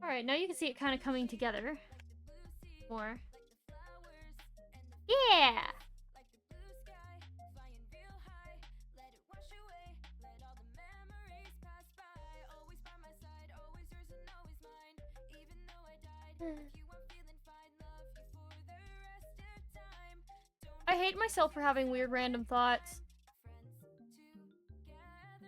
Alright, now you can see it kind of coming together. More. Yeah! I hate myself for having weird random thoughts.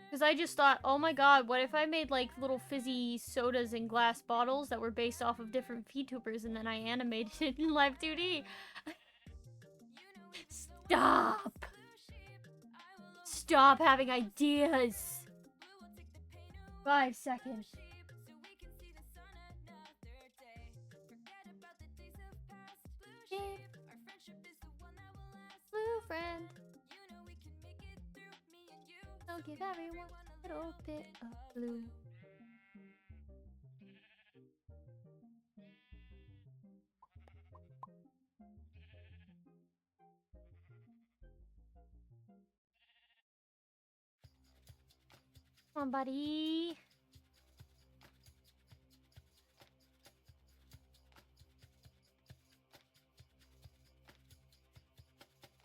Because I just thought, oh my god, what if I made like little fizzy sodas in glass bottles that were based off of different VTubers and then I animated it in Live 2D? Stop! Stop having ideas! 5 seconds. Blue friend. Don't give everyone a little bit of blue. Come on, buddy.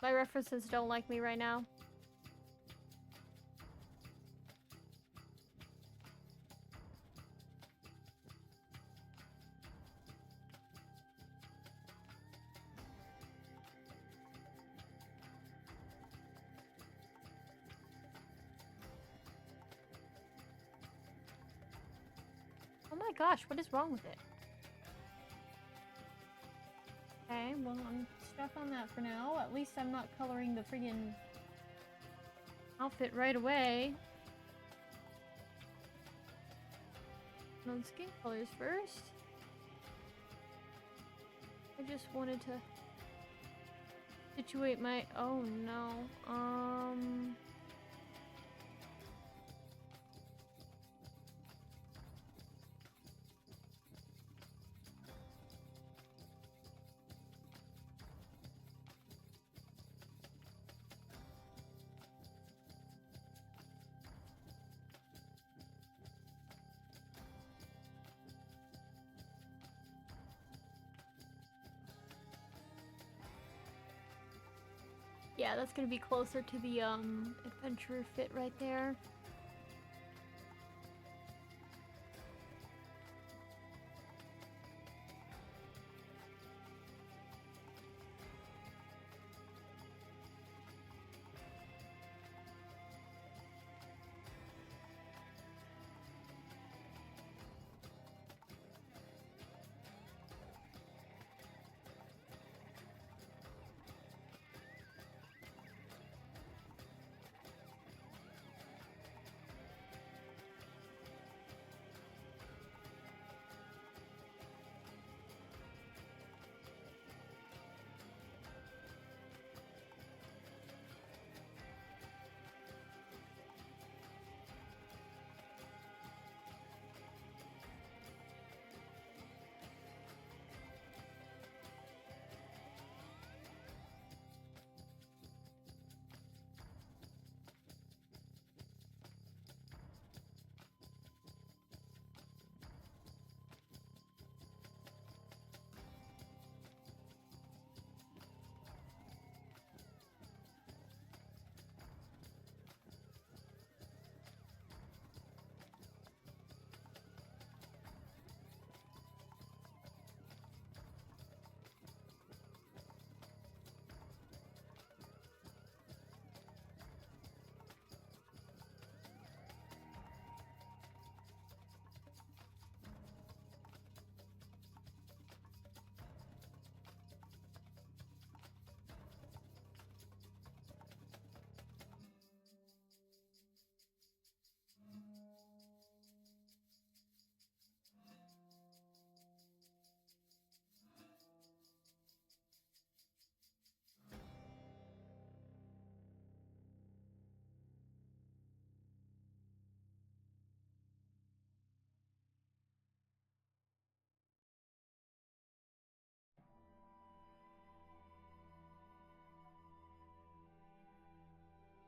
My references don't like me right now. Oh my gosh, what is wrong with it? Okay, well, I'm stuck on that for now. At least I'm not coloring the friggin' outfit right away. On skin colors first. I just wanted to situate my... Oh no. Yeah, that's gonna be closer to the, adventure fit right there.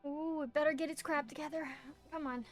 Ooh, it better get its crap together. Come on.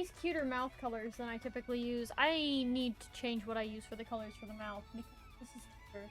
these cuter mouth colors than I typically use. I need to change what I use for the colors for the mouth, because this is cuter.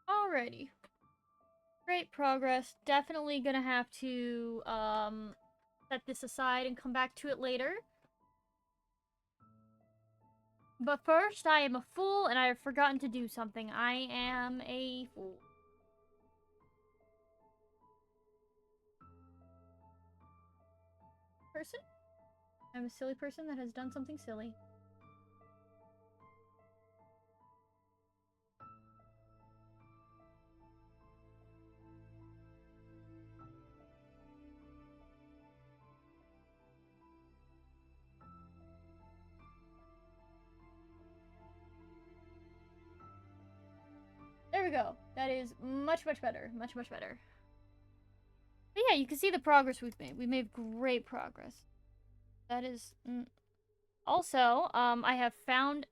Alrighty. Great progress. Definitely gonna have to, set this aside and come back to it later. But first, I am a fool and I have forgotten to do something. I am a fool. Person? I'm a silly person that has done something silly. There we go. That is much, much better. Much, much better. But yeah, you can see the progress we've made. We made great progress. That is... Also, I have found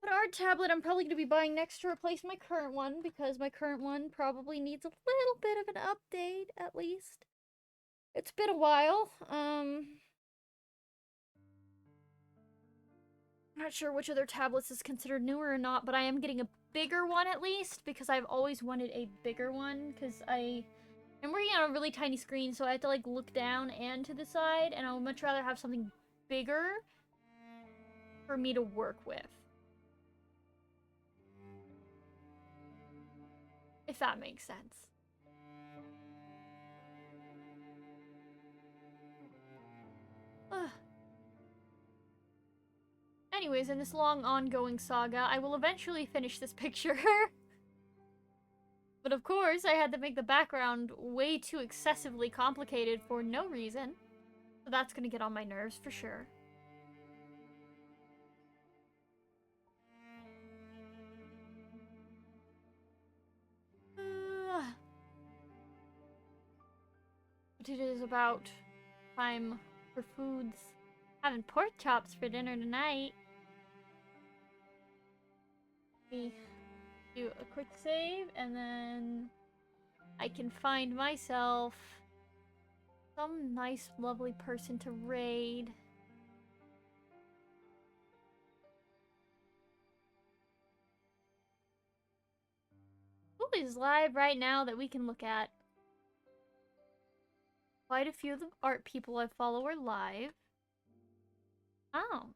an art tablet I'm probably going to be buying next to replace my current one, because my current one probably needs a little bit of an update, at least. It's been a while. I'm not sure which other tablets is considered newer or not, but I am getting a bigger one at least, because I've always wanted a bigger one, because I'm working on a really tiny screen, so I have to, like, look down and to the side, and I would much rather have something bigger for me to work with. If that makes sense. Ugh. Anyways, in this long ongoing saga, I will eventually finish this picture. But of course, I had to make the background way too excessively complicated for no reason. So that's gonna get on my nerves for sure. But it is about time for foods. Having pork chops for dinner tonight. Me do a quick save and then I can find myself some nice lovely person to raid. Who is live right now that we can look at? Quite a few of the art people I follow are live. Oh.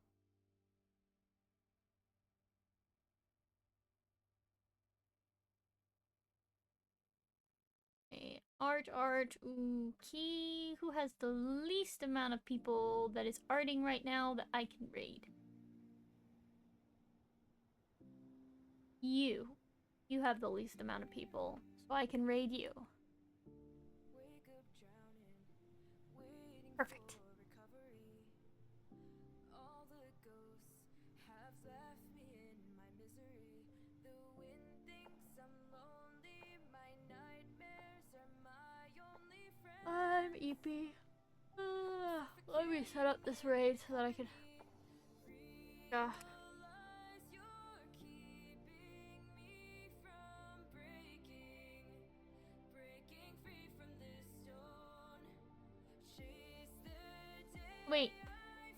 Art, ooh, key. Who has the least amount of people that is arting right now that I can raid? You. You have the least amount of people, so I can raid you. Perfect. I'm EP. Let me set up this raid so that I can. Yeah. Wait.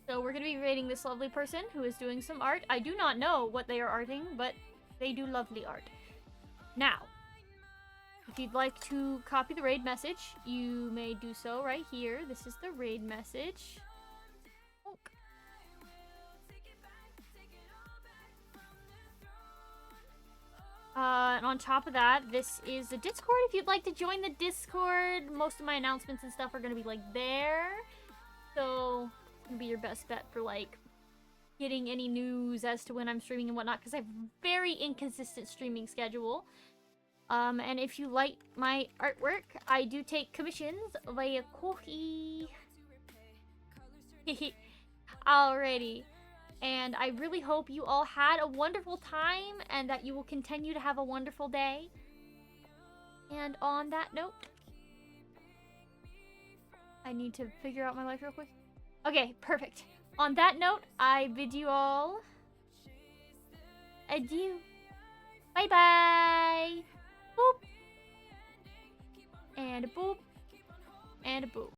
So we're gonna be raiding this lovely person who is doing some art. I do not know what they are arting, but they do lovely art. Now, if you'd like to copy the raid message, you may do so right here. This is the raid message. And on top of that, this is the Discord. If you'd like to join the Discord, most of my announcements and stuff are going to be, like, there. So, it's going to be your best bet for, like, getting any news as to when I'm streaming and whatnot, because I have a very inconsistent streaming schedule. And if you like my artwork, I do take commissions via Kohi. Alrighty. And I really hope you all had a wonderful time and that you will continue to have a wonderful day. And on that note, I need to figure out my life real quick. Okay, perfect. On that note, I bid you all adieu. Bye-bye. Boop. And a boop. And a boop.